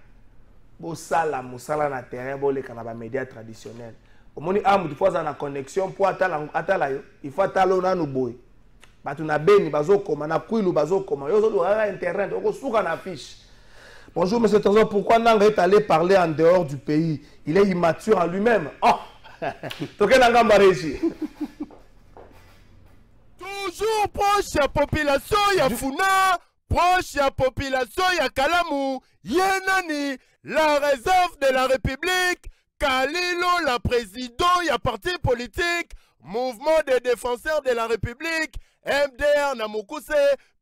Bo sala musala na terrain bo le kana ba médias traditionnels. Omoni amu fois na connexion pour atala yo il faut atalo na no boy. Batu na beni bazokoma na kwilu bazokoma yo zo ra internet oko suka na fiche. Bonjour monsieur Trésor, pourquoi Nanga est allé parler en dehors du pays? Il est immature en lui-même. Oh. Toke Nanga Maréji. Toujours proche à population ya Funa, proche à population ya Kalamu, Yenani, la réserve de la République, Kalilo, la président, ya parti politique, mouvement des défenseurs de la République, MDR Namukuse,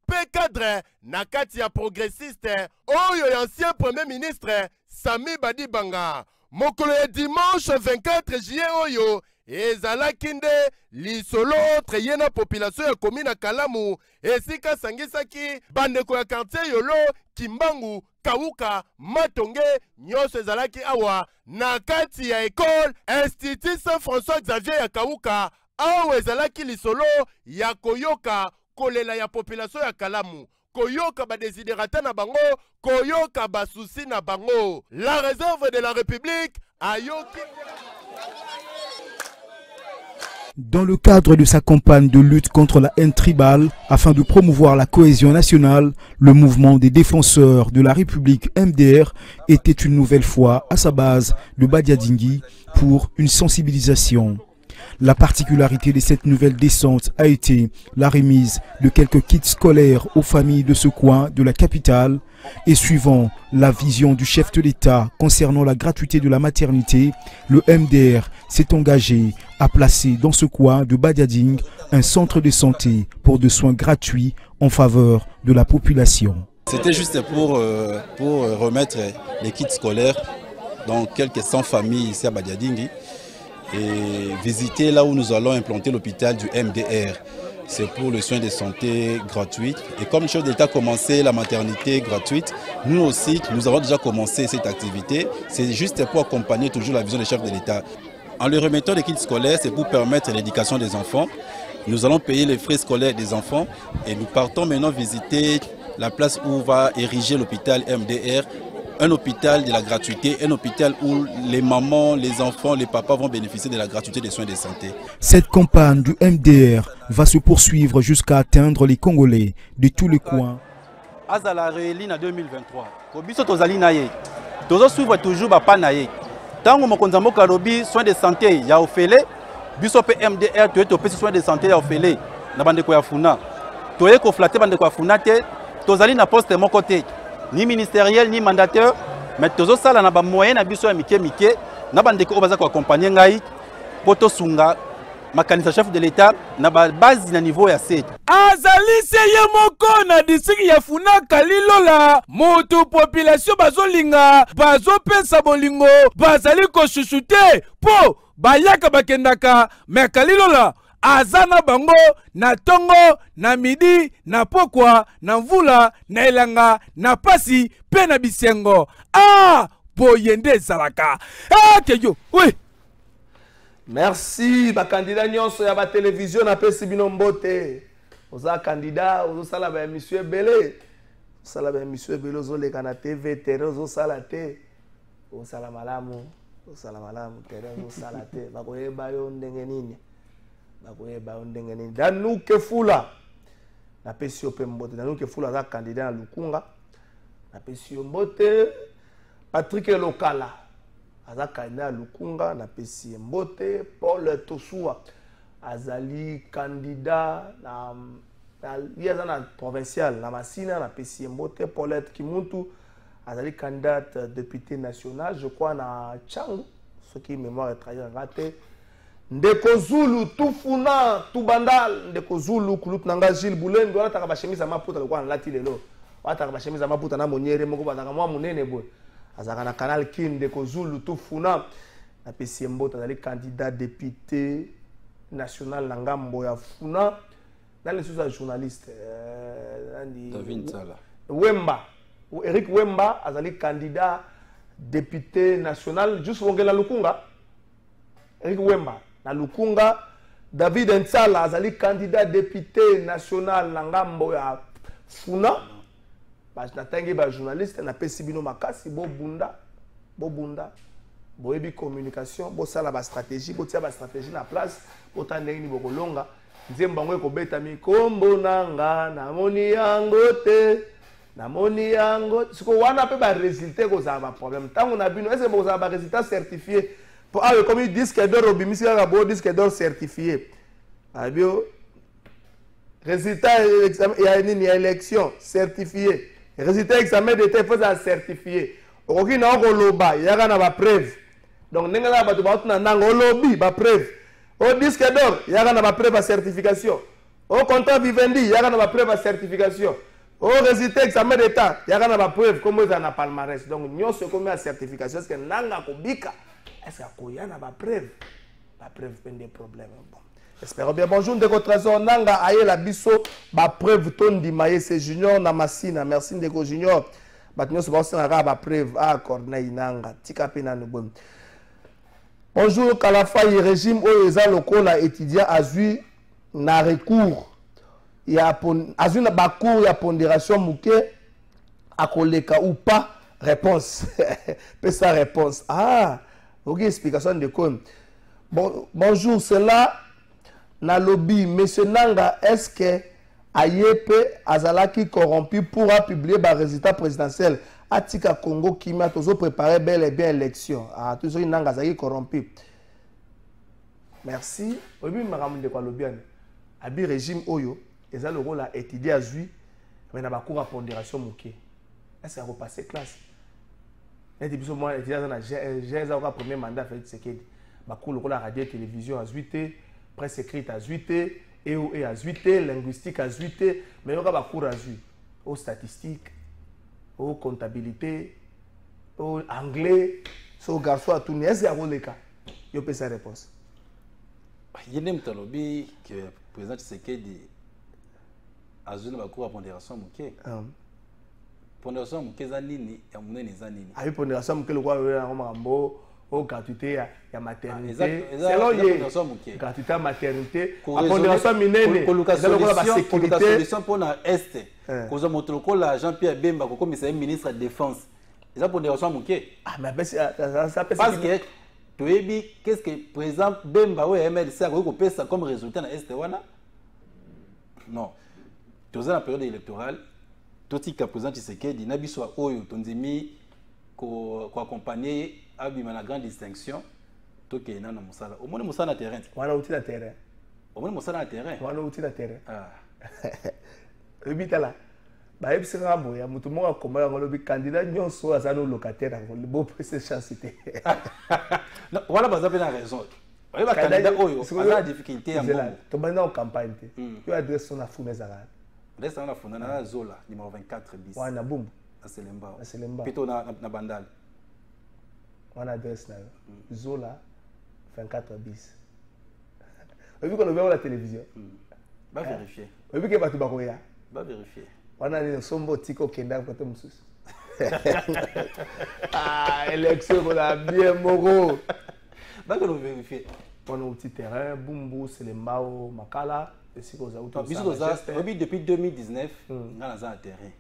P-cadre, Nakatia progressiste, Oyo ancien premier ministre, Sami Badibanga. Mokolo dimanche 24 juillet Oyo, ezala kinde lisolo treyena population ya komina Kalamu, esika sangisaki bandeko ya quartier Yolo, Kimbangu, Kawuka, Matonge, nyonso ezalaki awa, Nakati ya école, Institut Saint-François Xavier ya Kawuka, awa ezalaki lisolo ya koyoka, kolela ya population ya Kalamu, koyoka ba desiderata na bango, koyoka ba souci na bango. La réserve de la République ayoki. Dans le cadre de sa campagne de lutte contre la haine tribale, afin de promouvoir la cohésion nationale, le mouvement des défenseurs de la République MDR était une nouvelle fois à sa base de Badiadingui pour une sensibilisation. La particularité de cette nouvelle descente a été la remise de quelques kits scolaires aux familles de ce coin de la capitale et suivant la vision du chef de l'État concernant la gratuité de la maternité, le MDR s'est engagé à placer dans ce coin de Badiading un centre de santé pour des soins gratuits en faveur de la population. C'était juste pour remettre les kits scolaires dans quelques 100 familles ici à Badiading et visiter là où nous allons implanter l'hôpital du MDR. C'est pour le soin de santé gratuit. Et comme le chef d'État a commencé la maternité gratuite, nous aussi, nous avons déjà commencé cette activité. C'est juste pour accompagner toujours la vision du chef de l'État. En lui remettant les kits scolaires, c'est pour permettre l'éducation des enfants. Nous allons payer les frais scolaires des enfants et nous partons maintenant visiter la place où va ériger l'hôpital MDR. Un hôpital de la gratuité, un hôpital où les mamans, les enfants, les papas vont bénéficier de la gratuité des soins de santé. Cette campagne du MDR va se poursuivre jusqu'à atteindre les Congolais de tous les coins. Azala rééli en 2023. Kobiso tozali na ye. Tozo suivre toujours ba na ye. Tango mokonza mboka lobi soins de santé ya ofele, biso pe MDR to pesi soins de santé ya ofele na bandeko ya Funa. Toye ko flatter bandeko ya Funa te, tozali na poste moko te. Ni ministériel ni mandataire, mais tozo sala na ba moyen na biso ya mike na bandeko obaza ko accompagner ngai poto sunga makanisa chef de l'État na ba base na niveau ya 7. Azali seye moko na district ya Funa Kalilola, moto population bazolinga, bazopesa bolingo, bazali ko chuchute po bayaka bakendaka, mais Kalilola azana bango na tongo, na midi, na pokwa, na mvula, na elanga, na pasi, pe na bisengo. Ah, boyende salaka. Ah, keyo, oui. Merci, ba candidat nyonso ya ba télévision na pesi bino mbote. Oza candidat, ozo sala ba monsieur Belé. Sala ba monsieur Belé ozo leka na TV, tere ozo sala te. Ozo sala malamu, tere ozo sala te. Ba koyeba yo ndenge nini. Danuke Fula na pesi ope mbote. Danuke Fula za candidat na Lukunga na pesi mbote. Patrick Lokala aza candidat na Lukunga na pesi mbote. Paul Tosua azali candidat na liaza na provincial na Masina na pesi mbote. Paulette Kimuntu azali candidate député national je crois na Tchangu, ce qui mémoire est très raté. Ndeko Zulu tufuna tubandal Ndeko Zulu kulut nanga Gilles Boulendo ala taka ba chemise à maputa le kwa lati lelo ataka ba chemise à maputa na moniere moko bataka mwa munene boy azaka na canal Kin Ndeko Zulu tufuna na pesi mbota dali candidat député national na ngambo ya funa dans les sous journaliste David Sala Wemba Eric Wemba azali candidat député national juste wongela Lukunga Eric Wemba na Lukunga David Nsala azali candidat député national na ngambo ya funa ba natangi ba journaliste na pesi bino makasi bo bunda boyebi communication bo sala ba stratégie bo tia ba stratégie na place bo tandeli ni bokolonga nzemba ngwe ko beta mi kombo nanga namoni yango siko wana pe ba résultat ko za ba problème tango na bino est-ce bo za ba résultat certifié pour comme disque d'or obimisi ka bo disque d'or certifié abio résultat examen ya nini élection certifié résultat examen d'état faut ça certifié okoki na ko loba yaka na ba preuve donc nenga na ba to ba tuna nanga lobby ba preuve au disque d'or yaka na ba preuve à certification au contrat vivendi yaka na ba preuve à certification au résultat examen d'état yaka na ba preuve comme ça na palmarès donc nyonso comme à certification est-ce que nanga ko bika est-ce que ko yana ba preuve peine des problèmes bon espérons bien bonjour ndeko trésor nanga ayela biso ba preuve tondi maye c'est junior na masina merci ndeko junior batinyo so ba sanga ba preuve à Corneille nanga tika pena no bon. Bonjour Kalafayi régime oyo eza lokola étudiant azui na recours ya azui na bacours ya pondération muke akoleka ou pas réponse pesa réponse ok explication de quoi bon bonjour cela na lobby monsieur Nanga est-ce que ayepe azalaki corrompu pour publier ba résultat présidentiel Atika Congo Kimia toujours préparer bel et bien élection toujours une Nanga azalaki corrompu merci obi maramu de kwa lobby abi régime oyo eza le rôle à étudier azui mais na ba cours à pondération muke est-ce qu'on va passer classe et puis moi étudiant na j'ai au premier mandat fait Tshisekedi ba cours le rôle à radio télévision azuité presse écrite azuité EOE azuité linguistique azuité mais on va ba cours azui aux statistiques aux comptabilité au anglais so garçon à tout est-ce qu'on le cas yo peut sa réponse yene mtalobi que président Tshisekedi azuna ba cours à pondération muke pondération muke za nini ya munene za nini ayi pondération muke le kwa ya makambo au gratuité ya maternité selon ye gratuité ya maternité pondération minene solution pour na est koza motoko la Jean-Pierre Bemba ko commissaire ministre de défense eza pondération muke parce que toyebi qu'est-ce que président Bemba ou MLC a ko pesa comme résultat na est wana non toza na période électorale totika président Tshisekedi na biso oyo tonzimi ko accompagner abima na grande distinction toke na musala au moins musala na terrain wana uti na terrain au moins musala na terrain wana uti na terrain ebitala ba ebisanga boya mutu moko komba ngolobi candidat nyonso azano locataire ngolo bo presse chance te voilà baza pe na raison ba candidat oyo aza difficulté ya mbongo to banda en campagne te yo adresse son afuna ezala reste na funda na Zola numéro 24 bis wana bumbu na Selemba plutôt na Bandal on adresse là Zola 24 bis vu qu'on le voit à la télévision va vérifier vu que batu bakoya va vérifier on a les sombo tiko kenda côté mususu élection on a bien moro va que nous vérifier on a un petit terrain bumbu Selemba Makala et si vous avez depuis 2019 on a un terrain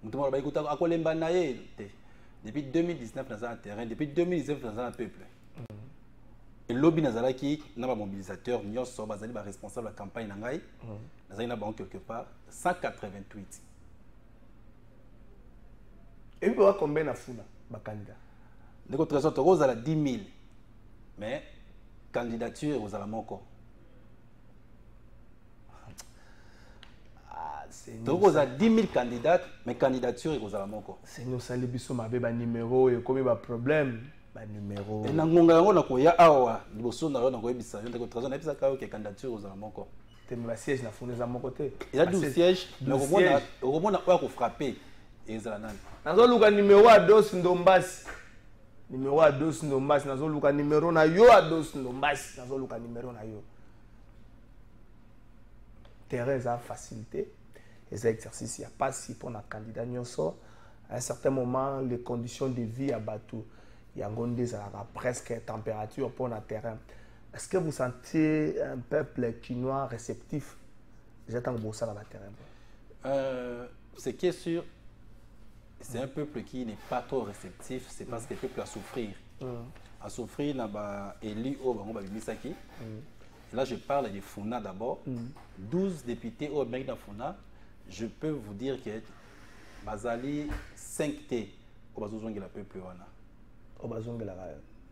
mutumo ba ikuta akolemba na ye depuis 2019 dans un terrain depuis 2019 dans un peuple et lobby nazalaki na ba mobilisateur nyonso bazali ba responsable de la campagne na ngai nazali na ba quelque part 188 et puis combien na funa ba candidat ndeko trésor to kozala 10 000 mais candidature ozala moko donc vous avez 10 000 candidats mais candidature et vous avez moko c'est nous sali biso mabe ba numéro et comme ba problème ba numéro et na ngonga yango na ko ya awa liboso na yo na ko ebisa yo ndeko trésor na ebisa ka ke candidature aux moko te ma siège na fondé za moko te il y a 12 sièges mais au moins ko frapper ezala nani nazo luka numéro a dos ndombasi numéro a dos ndombasi nazo luka numéro na yo a dos ndombasi nazo luka numéro na yo terrain a facilité les exercices il y a pas si pour un candidat nyonso à un certain moment les conditions de vie à Batou il y a presque température pour un terrain. Est-ce que vous sentez un peuple chinois réceptif? J'attends que vous ça dans le terrain. Ce qui est sûr, c'est un peuple qui n'est pas trop réceptif, c'est parce que le peuple a souffrir. A souffrir là-bas, élu au Bango Misaki. Là, je parle de Funa d'abord. 12 députés au Bango Funa. Je peux vous dire que Bazali 5T au Bazouzongi la peuple. Au Bazouzongi la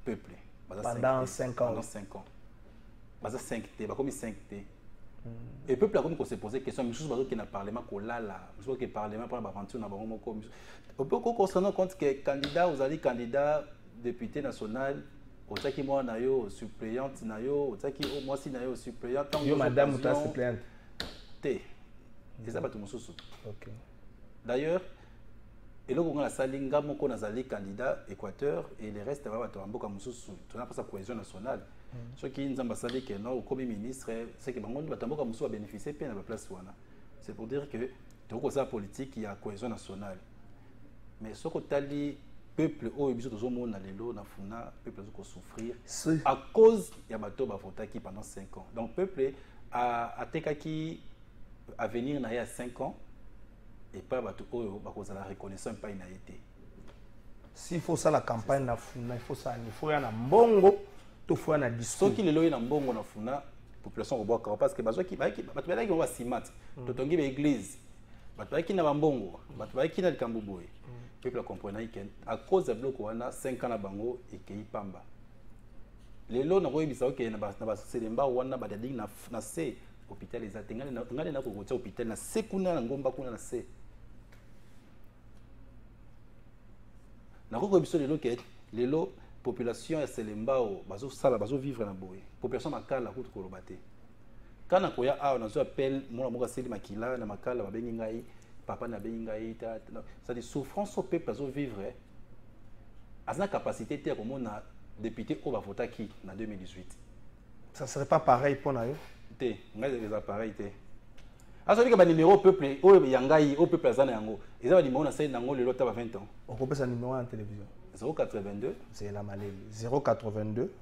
peuple. Pendant 5 ans. Pendant 5 ans. Bazali 5T, comme 5T. Et le peuple a comme se poser question, mais je suis qui n'a parlement là, je suis que parlement pour l'aventure n'a pas vraiment comme. On peut concernant compte que candidat, vous allez candidat député national, au qui moi nayo suppléante nayo, au qui moi si nayo suppléante. Yo madame ou ta suppléante. T. C'est ça pas tout mon sous. OK. D'ailleurs, et là on a salinga moko nazali candidat Équateur et les restes va bato mboka mususu. Tu n'as pas sa cohésion nationale. Ce qui nous ambassadeur que non comme ministre c'est que bango batamboka mususu a bénéficié bien à la place wana. C'est pour dire que donc ça politique il y a cohésion nationale. Mais ce que tali peuple au biso tozomona lelo na funa peuple zo souffrir à cause ya bato ba votaki pendant 5 ans. Donc peuple a tekaki à venir na ya 5 ans et pas bato oyo ba cause la reconnaissance pas inaité. S'il faut ça la campagne na funa il faut ça il faut ya na mbongo to faut ya na discours. Ce qui lelo na mbongo na funa population ko parce que bazo ki bato balaki on va simat totongi ba église bato balaki na mbongo bato balaki na likambo boye. Peuple comprenait qu'à cause de bloc wana 5 ans na bango et kei pamba lelo na koyebisa ke na ba selemba wana ba dadi na se hôpital les atengana ngale na ko kotia hôpital na se kuna na ngomba kuna na se na ko koyebisa lelo ke lelo population ya selemba o bazo sala bazo vivre na boye population makala ko kolobate kana koya a na zo appel mona moka seli makila na makala ba bengi ngai papa na benga ita ça des souffrances au peuple à vivre à sa capacité de comme on a député au voter qui en 2018 ça serait pas pareil pour nous té ngai les appareils té à celui qui a numéro peuple au yangai au peuple azana yango ils ont numéro na c'est nango le lot à 20 ans on peut passer numéro en télévision 082 c'est la malée 082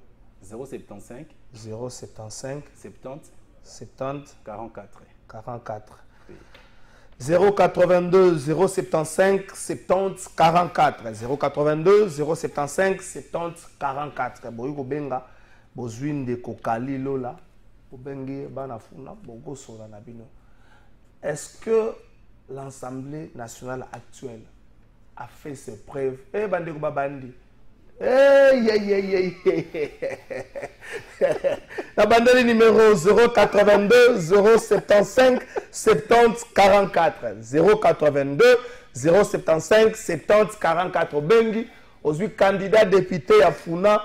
075 075 70 70 44 44 082 075 70 44 082 075 70 44 boyiko benga bozwin de kokali lola bobenge bana funa bogo sola na bino. Est-ce que l'Assemblée nationale actuelle a fait ses preuves bande ko babandi la bandelle numéro 082 075 70 44 082 075 70 44 bengi aujourd'hui candidat député à Funa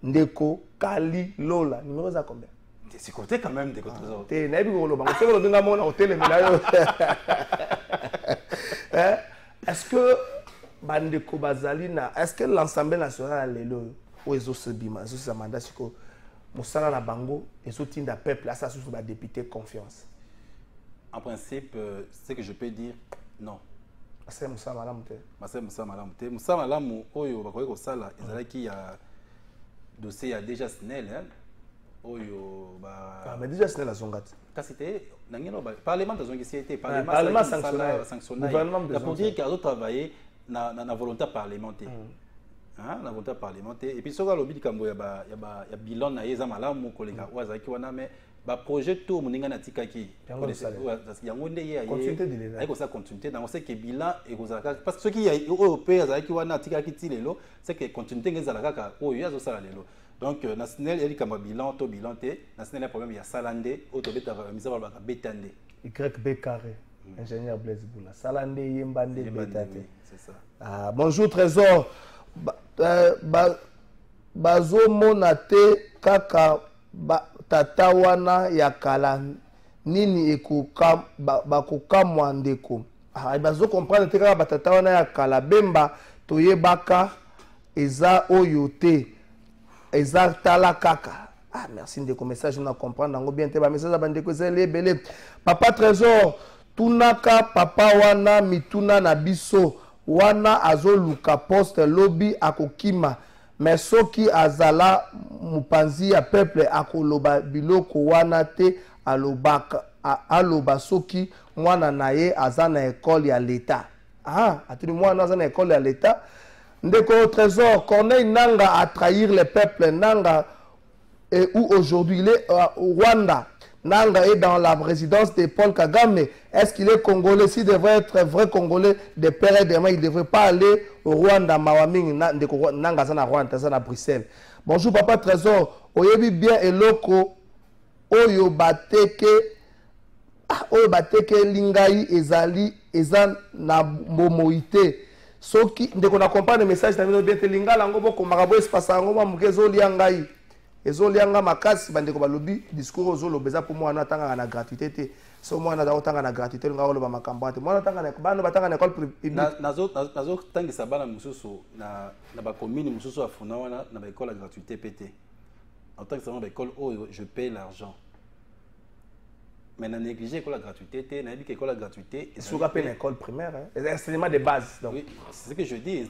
Ndeko Kali Lola numéro ça combien? C'est côté quand même de côté trésor. T'es nabi ko lo bango c'est ko dinga mona hôtel Milayo. Est-ce que Bandeko Bazalina, est-ce que l'Assemblée nationale est là où ils ont ce bima, ils ont ce mandat sur que Moussala na bango, ils ont tinda peuple, ça sous ba député confiance. En principe, ce que je peux dire, non. C'est Moussa Malam te. C'est Moussa Malam te. Moussa Malam oyo ba ko sala, ezalaki ya dossier ya déjà SNEL hein. Oyo ba mais déjà SNEL a zongat. C'était nangino ba parlement de zongi c'était parlement sanctionné. Gouvernement pour dire qu'il a travaillé na volonté parlementaire. Hein, la volonté parlementaire et puis soka lobi kambo ya bilan na yeza malamu kolega wazaki wana mais ba projet tout moninga na tikaki yango nde ye ay ko sa continuité dans ce que bilan et kozaka parce que ce qui est européen azaki wana tikaki ti lelo c'est que continuité ngezala kaka oyo yazo sala lelo donc national eli kama bilan to bilan te national a problème ya salande auto beta misa ba betande YB carré ingénieur Blaise Boula salande yembande betande c'est ça. Bonjour Trésor. bazomona te kaka tata wana ya kala nini ekoka bakokamwa ndeko. Bazo comprendre te kaka batata wana ya kala bemba toyebaka eza oyo te eza tala kaka. Merci ndeko, message na comprendre nango bien te ba message bandeko ezele ebele. Papa Trésor tunaka papa wana mituna na biso wana azoluka poste lobby akokima mais soki azala mupanzi ya peuple akoloba biloko wana te aloba soki mwana na ye aza na école ya l'État. Atuni mwana aza na école ya l'État. Ndeko Trésor, Corneille Nanga a trahir le peuple Nanga où aujourd'hui il est au Rwanda. Nanga est dans la résidence de Paul Kagame. Est-ce qu'il est congolais? S'il devrait être vrai congolais de père et de mère, il ne devrait pas aller au Rwanda. Mawaming, Nanga zana Rwanda, zana Bruxelles. Bonjour Papa Trésor. Oyebi bien eloko oyo bateke lingai ezali ezan na momoite. Soki ndeko na comprendre message na bino bien te lingala ngo boko makabo espace ngo mamukezo liangai. Ezolianga makasi bandeko balobi discours ozolobeza pour moi na tanga na gratuité te. So moi na tanga na gratuité nga oloba makambo te. Moi na tanga na bana batanga na école publique. Nazo tangisa bana mususu na ba commune mususu afuna wana na ba école à gratuité pété. En tant que ça ba école je paye l'argent. Mais na négliger école à gratuité te na bi école à gratuité et sur appel école primaire hein. Les enseignements de base donc. Oui, c'est ce que je dis.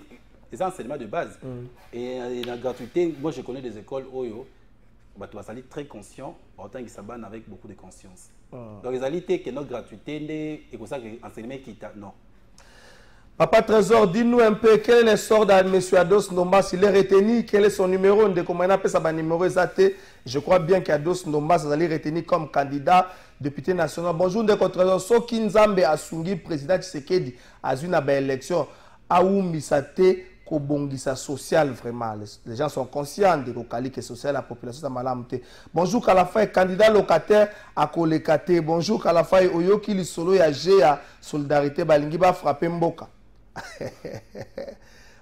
Les enseignements de base. Et la gratuité, moi je connais des écoles oyo tu vas salir très conscient, en tant que Saban avec beaucoup de conscience. Donc, les alités que notre gratuité, et comme ça que l'enseignement qui t'a. Non. Papa Trésor, dis-nous un peu quel est le sort de M. Ados Ndombas. Il est retenu, quel est son numéro? De comment on appelle ça, numéro exact. Je crois bien qu'Ados Ndombas allait retenu comme candidat député national. Bonjour, Ndeko Trésor. Soki Nzambe Asungi, président Tshisekedi, a eu une élection. Aou Misate. Kobongisa social vraiment. Les gens sont conscients de l'ocalité que social la population de Malamte. Bonjour Kalafay, candidat locataire à Kolekate. Bonjour Kalafay, Oyoki Lisolo ya Géa Solidarité Balingi ba frappé Mboka.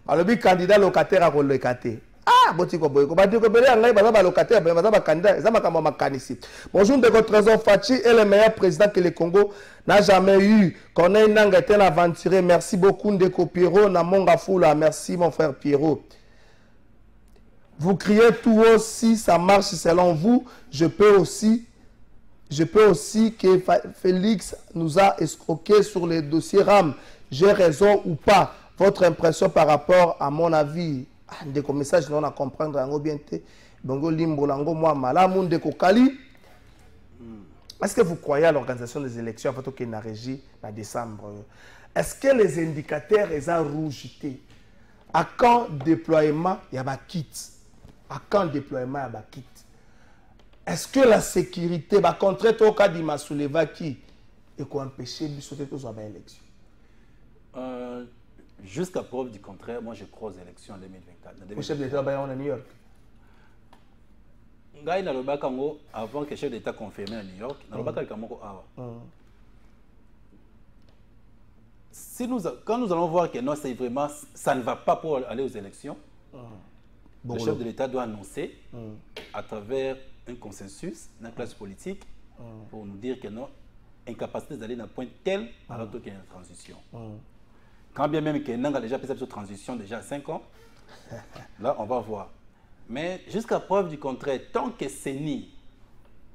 Balobi candidat locataire à Kolekate. Botiko boyko batiko belé ngai baza locataire baza ba candidat za makamba makanisi. Bonjour Ndeko Trésor Fachi est le meilleur président que le Congo n'a jamais eu. Corneille Nanga est un aventurier. Merci beaucoup Ndeko Pierrot Namonga Fula. Merci mon frère Pierrot. Vous criez tout haut si ça marche selon vous. Je peux aussi que Félix nous a escroqué sur les dossiers RAM. J'ai raison ou pas? Votre impression par rapport à mon avis? Ndeko message non à comprendre en bien te bongo limbo lango moi malamu Ndeko Kali. Est-ce que vous croyez à l'organisation des élections avant qu'il n'a régi en décembre? Est-ce que les indicateurs sont rouges? À quand déploiement il y a ba kit? À quand déploiement il y a ba kit? Est-ce que la sécurité va contrer au cas d'Imasouleva qui et qu'on empêcher de sauter tous à l'élection? Jusqu'à preuve du contraire, moi je crois aux élections en 2024. Le chef d'État va en New York. Ngai na lobaka ngo avant que le chef d'État confirmé à New York, na lobaka kamoko awa. Si quand nous allons voir que non, c'est vraiment ça ne va pas pour aller aux élections, le chef de l'État doit annoncer à travers un consensus dans la classe politique pour nous dire que non, incapacité d'aller dans un point tel alors qu'il y a une transition. Quand bien même que Nanga a déjà fait cette transition déjà à 5 ans, là on va voir. Mais jusqu'à preuve du contraire, tant que CENI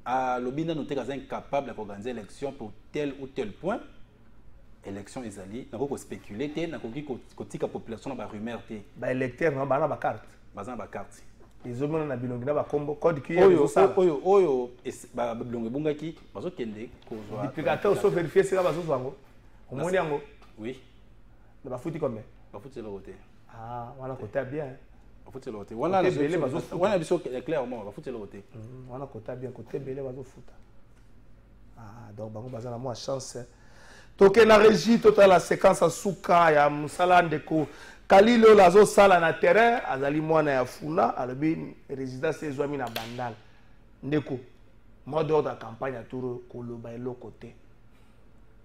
a l'obina noté qu'elle est incapable d'organiser l'élection pour tel ou tel point, élection est allée, n'a pas spéculé, n'a pas dit que la population n'a pas rumeur. Les électeurs n'ont pas de carte. Ils pas carte. Ils ont un bilongi na combo code qui est oyo ba bilongi bungaki bazo kende kozwa. Depuis que tu vérifier c'est là bazo zango. Omoni yango. Oui. Ba futi combien? Ba futi le côté. Voilà côté bien. Ba futi le côté. Voilà biso clairement ba futi le côté. Voilà côté bien côté belé bazo futa. Donc bango bazana moi chance. Toke na régie total la séquence à Souka ya Musala Ndeko Kalilo lazo sala na terrain azali mwana ya funa alobi résidence ezwami na bandal Ndeko mot d'ordre de campagne à tour koloba eloko te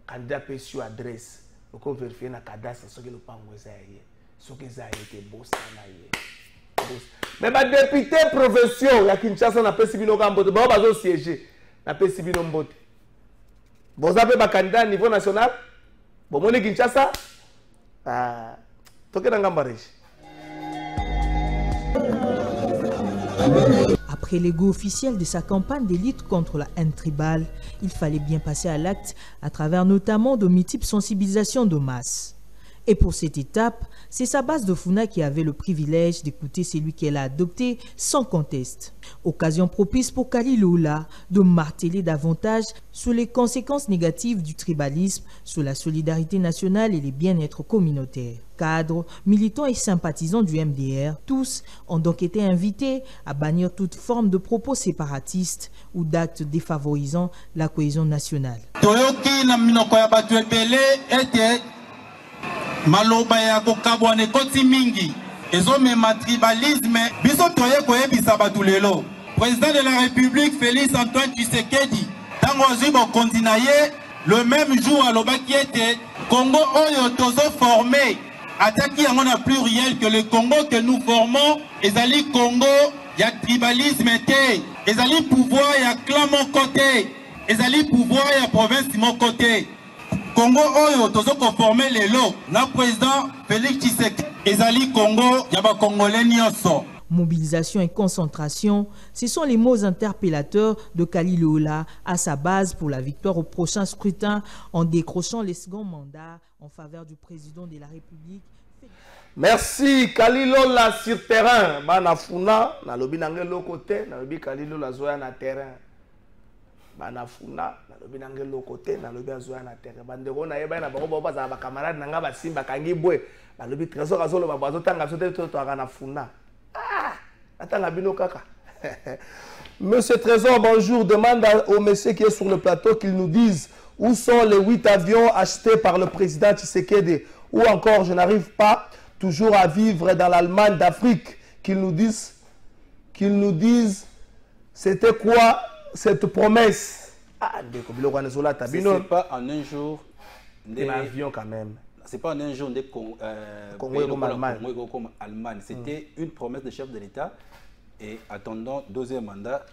candidat pe sur adresse oko vérifier na cadastre soki le pango ezaye soki ezaye te bossa na ye Mais ma député profession ya Kinshasa na pesi bino kambote ba bazo siéger na pesi bino mbote. Vous avez ba candidat niveau national? Bon moni Kinshasa toke na ngambareshi. Après l'ego officiel de sa campagne de lutte contre la haine tribale, il fallait bien passer à l'acte à travers notamment de multiples sensibilisations de masse. Et pour cette étape, c'est sa base de Funa qui avait le privilège d'écouter celui qu'elle a adopté sans conteste. Occasion propice pour Kali Lola de marteler davantage sur les conséquences négatives du tribalisme, sur la solidarité nationale et les bien-être communautaires. Cadres, militants et sympathisants du MDR, tous ont donc été invités à bannir toute forme de propos séparatistes ou d'actes défavorisant la cohésion nationale. Maloba ya kokabwane koti mingi ezomema tribalisme biso toye koyebisa batu lelo président de la République Félix Antoine Tshisekedi tango azwi bokonzi na ye le même jour alobaki ete Congo oyo tozo formé ataki yango na pluriel que le Congo que nous formons ezali Congo ya tribalisme te ezali pouvoir ya clan mon côté ezali pouvoir ya province mon côté. Congo oyo tozo conformer lelo na président Félix Tshisekedi ezali Congo yaba congolais nyonso. Mobilisation et concentration, ce sont les mots interpellateurs de Kali Lola à sa base pour la victoire au prochain scrutin en décrochant les seconds mandats en faveur du président de la République. Merci Kali Lola sur terrain. Banafuna na lobi nangelo côté na lobi Kali Lola zoya na terrain. Banafuna na lobi nangelo côté na lobi azoya na terrain. Bandeko na yeba na bango ba za ba camarade nanga ba simba kangi bwe. Na lobi trésor azolo ba bazo tanga sote to na funa. Attends, Bino Kaka. Monsieur Trésor, bonjour. Demande au monsieur qui est sur le plateau qu'il nous dise où sont les 8 avions achetés par le président Tshisekedi. Ou encore, je n'arrive pas toujours à vivre dans l'Allemagne d'Afrique. Qu'ils nous disent, c'était quoi cette promesse? C'est pas en un jour. Un avion quand même. C'est pas en un jour de Congo comme Allemagne. C'était une promesse de chef de l'État. Et attendant deuxième mandat,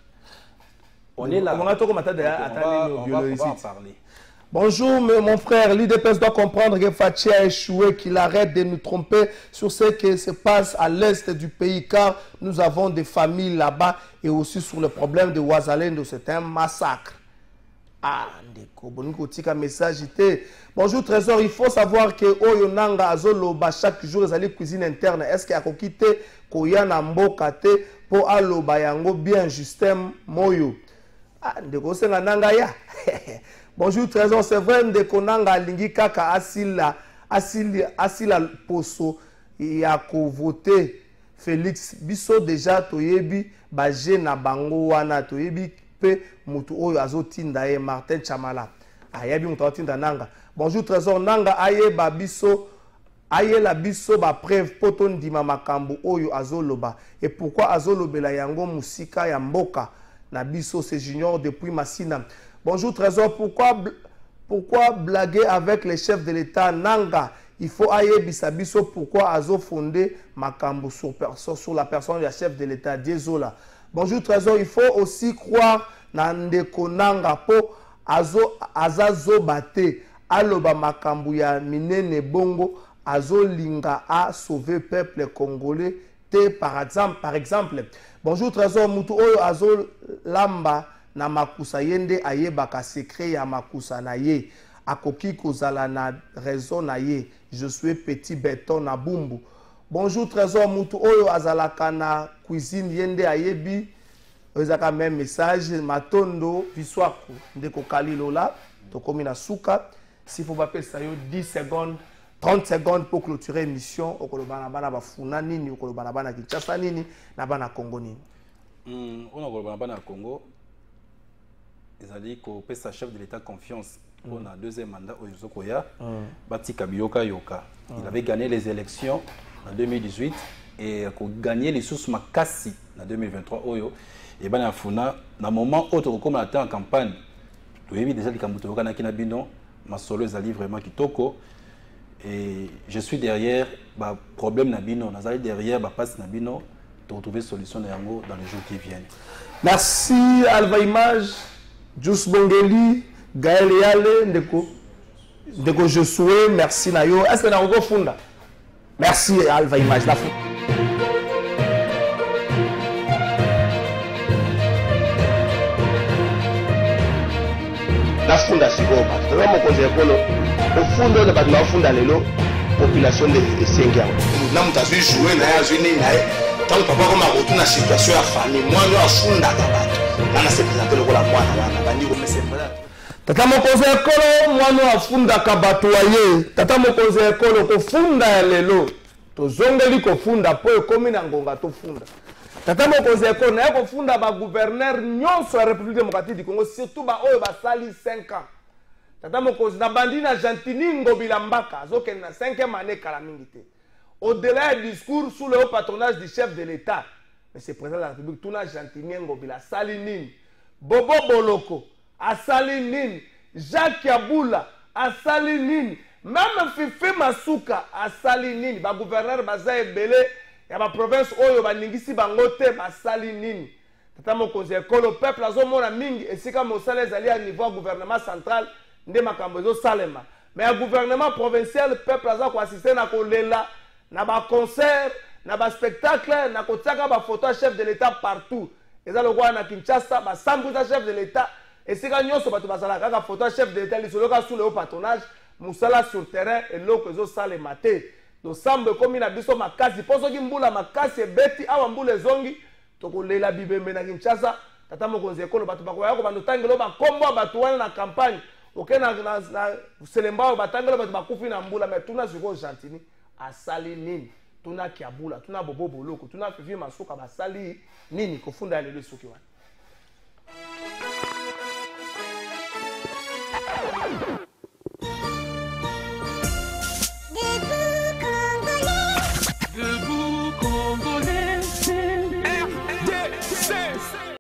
on est là. On va en parler. Bonjour mon frère, l'IDPS doit comprendre que Fachi a échoué, qu'il arrête de nous tromper sur ce qui se passe à l'est du pays, car nous avons des familles là-bas et aussi sur le problème de Ouazalendo, c'est un massacre. Ah, message. Bonjour Trésor, il faut savoir que Oyonanga Azoloba chaque jour ils cuisine interne. Est-ce qu'il y a quitté Koyana Mbokate pour Aloba Yango bien Justin Moyo? Ah, ndeko senga nanga ya. Bonjour Trésor, c'est vrai ndeko nanga lingi kaka asila poso ya ko voter Félix biso déjà toyebi baje na bango wana toyebi pe mutu oyo azotinda ye Martin Chamala ayabi mutu azotinda nanga. Bonjour Trésor nanga ayeba biso ayela biso ba preuve poto ndima makambo oyo azoloba et pourquoi azolobela yango musika ya mboka na biso c'est Junior depuis Massina. Bonjour Trésor, pourquoi blaguer avec les chefs de l'État nanga? Il faut ayebisa biso pourquoi azo fondé makambo sur la personne du chef de l'État Diezola. Bonjour Trésor, il faut aussi croire na ndeko nanga po azazo bate aloba makambu ya minene bongo azolinga a sauver peuple congolais te par exemple. Bonjour Trésor, mutu oyo azo lamba na makusa yende ayebaka secret ya makusa na ye akoki kozala na raison na ye. Je suis petit béton na bumbu. Bonjour Trésor, mutu oyo azalaka na cuisine yende ayebi ezaka même message matondo viswaku ndeko Kali Lola tokomi na suka. S'il faut pas ça 10 secondes 30 secondes pour clôturer l'émission okoloba bana bafuna nini okoloba bana Kinshasa nini na bana Congo nini. On okoloba bana Congo ezali ko pesa chef de l'État confiance pour la deuxième mandat au Yozokoya Batika Biyoka Yoka. Il avait gagné les élections en 2018 et a gagné les sources makasi en 2023 oyo et bana funa na moment autre comme on en campagne tu as vu déjà les kambuto yoka na kinabino ma solo ezali vraiment kitoko et je suis derrière ba problème na bino nazali derrière ba passe na bino de retrouver solution dans les jours qui viennent. Merci Alva Image, Jus Bongeli, Gaël Yale, Ndeko Josué, merci Nayo. Est-ce que Nayo Funda? Merci Alva Image. La Funda Sigoba, tu vas me poser au fond de la Funda Lelo, population de 5 ans. Nous avons joué, nous avons tant que papa comme a retourné la situation à famille, moi nous a funda kabato. Nana se présenter le rôle à moi na bandi comme c'est vrai. Tata mokoze ekolo moi nous a funda kabato aye. Tata mokoze ekolo ko funda lelo. To zongeli ko funda po ekomi na ngonga to funda. Tata mokoze ekolo na ko funda ba gouverneur nyonso la République démocratique du Congo surtout ba oyo ba sali 5 ans. Tata mokoze na bandi na Gentini ngobila mbaka zoke na 5e année kala mingité. Au-delà du discours sous le haut patronage du chef de l'État, M. le Président de la République, tout n'a Gentilien Ngobila, Salinine, Bobo Boloko, à Salinine, Jacques Yaboula, à Salinine, même Fifi Masuka, à Salinine, le gouverneur Bazaï Belé, et la province Oyo, Ningisi Bangote, à Salinine. Tata Mokoze, le peuple a zomona mingi, et si comme on les alliés à niveau gouvernement central, ne makambozo Salema. Mais le gouvernement provincial, le peuple a assisté à Kolela. Na ba concert, na ba spectacle, na kotiaka ba photo chef de l'État partout. Eza lokwa na Kinshasa, ba sambuza chef de l'État. Et c'est quand nyonso bato basala kaka photo chef de l'État lisoloka sous le haut patronage, musala sur terrain et loko zo sale maté. Do sambe komi na biso makasi, poso ki mbula makasi ebeti awa mbula zongi, toko lela bibembe na Kinshasa, tata mokonzi ekolo bato bakoya ko banotangelo ba kombo bato wana na campagne. Oke na selemba batangelo bato bakufi na mbula mais tuna siko Gentini. Asali nini tuna kiabula tuna bobo boloko tuna fifi masuka basali nini kofunda lelo soki wana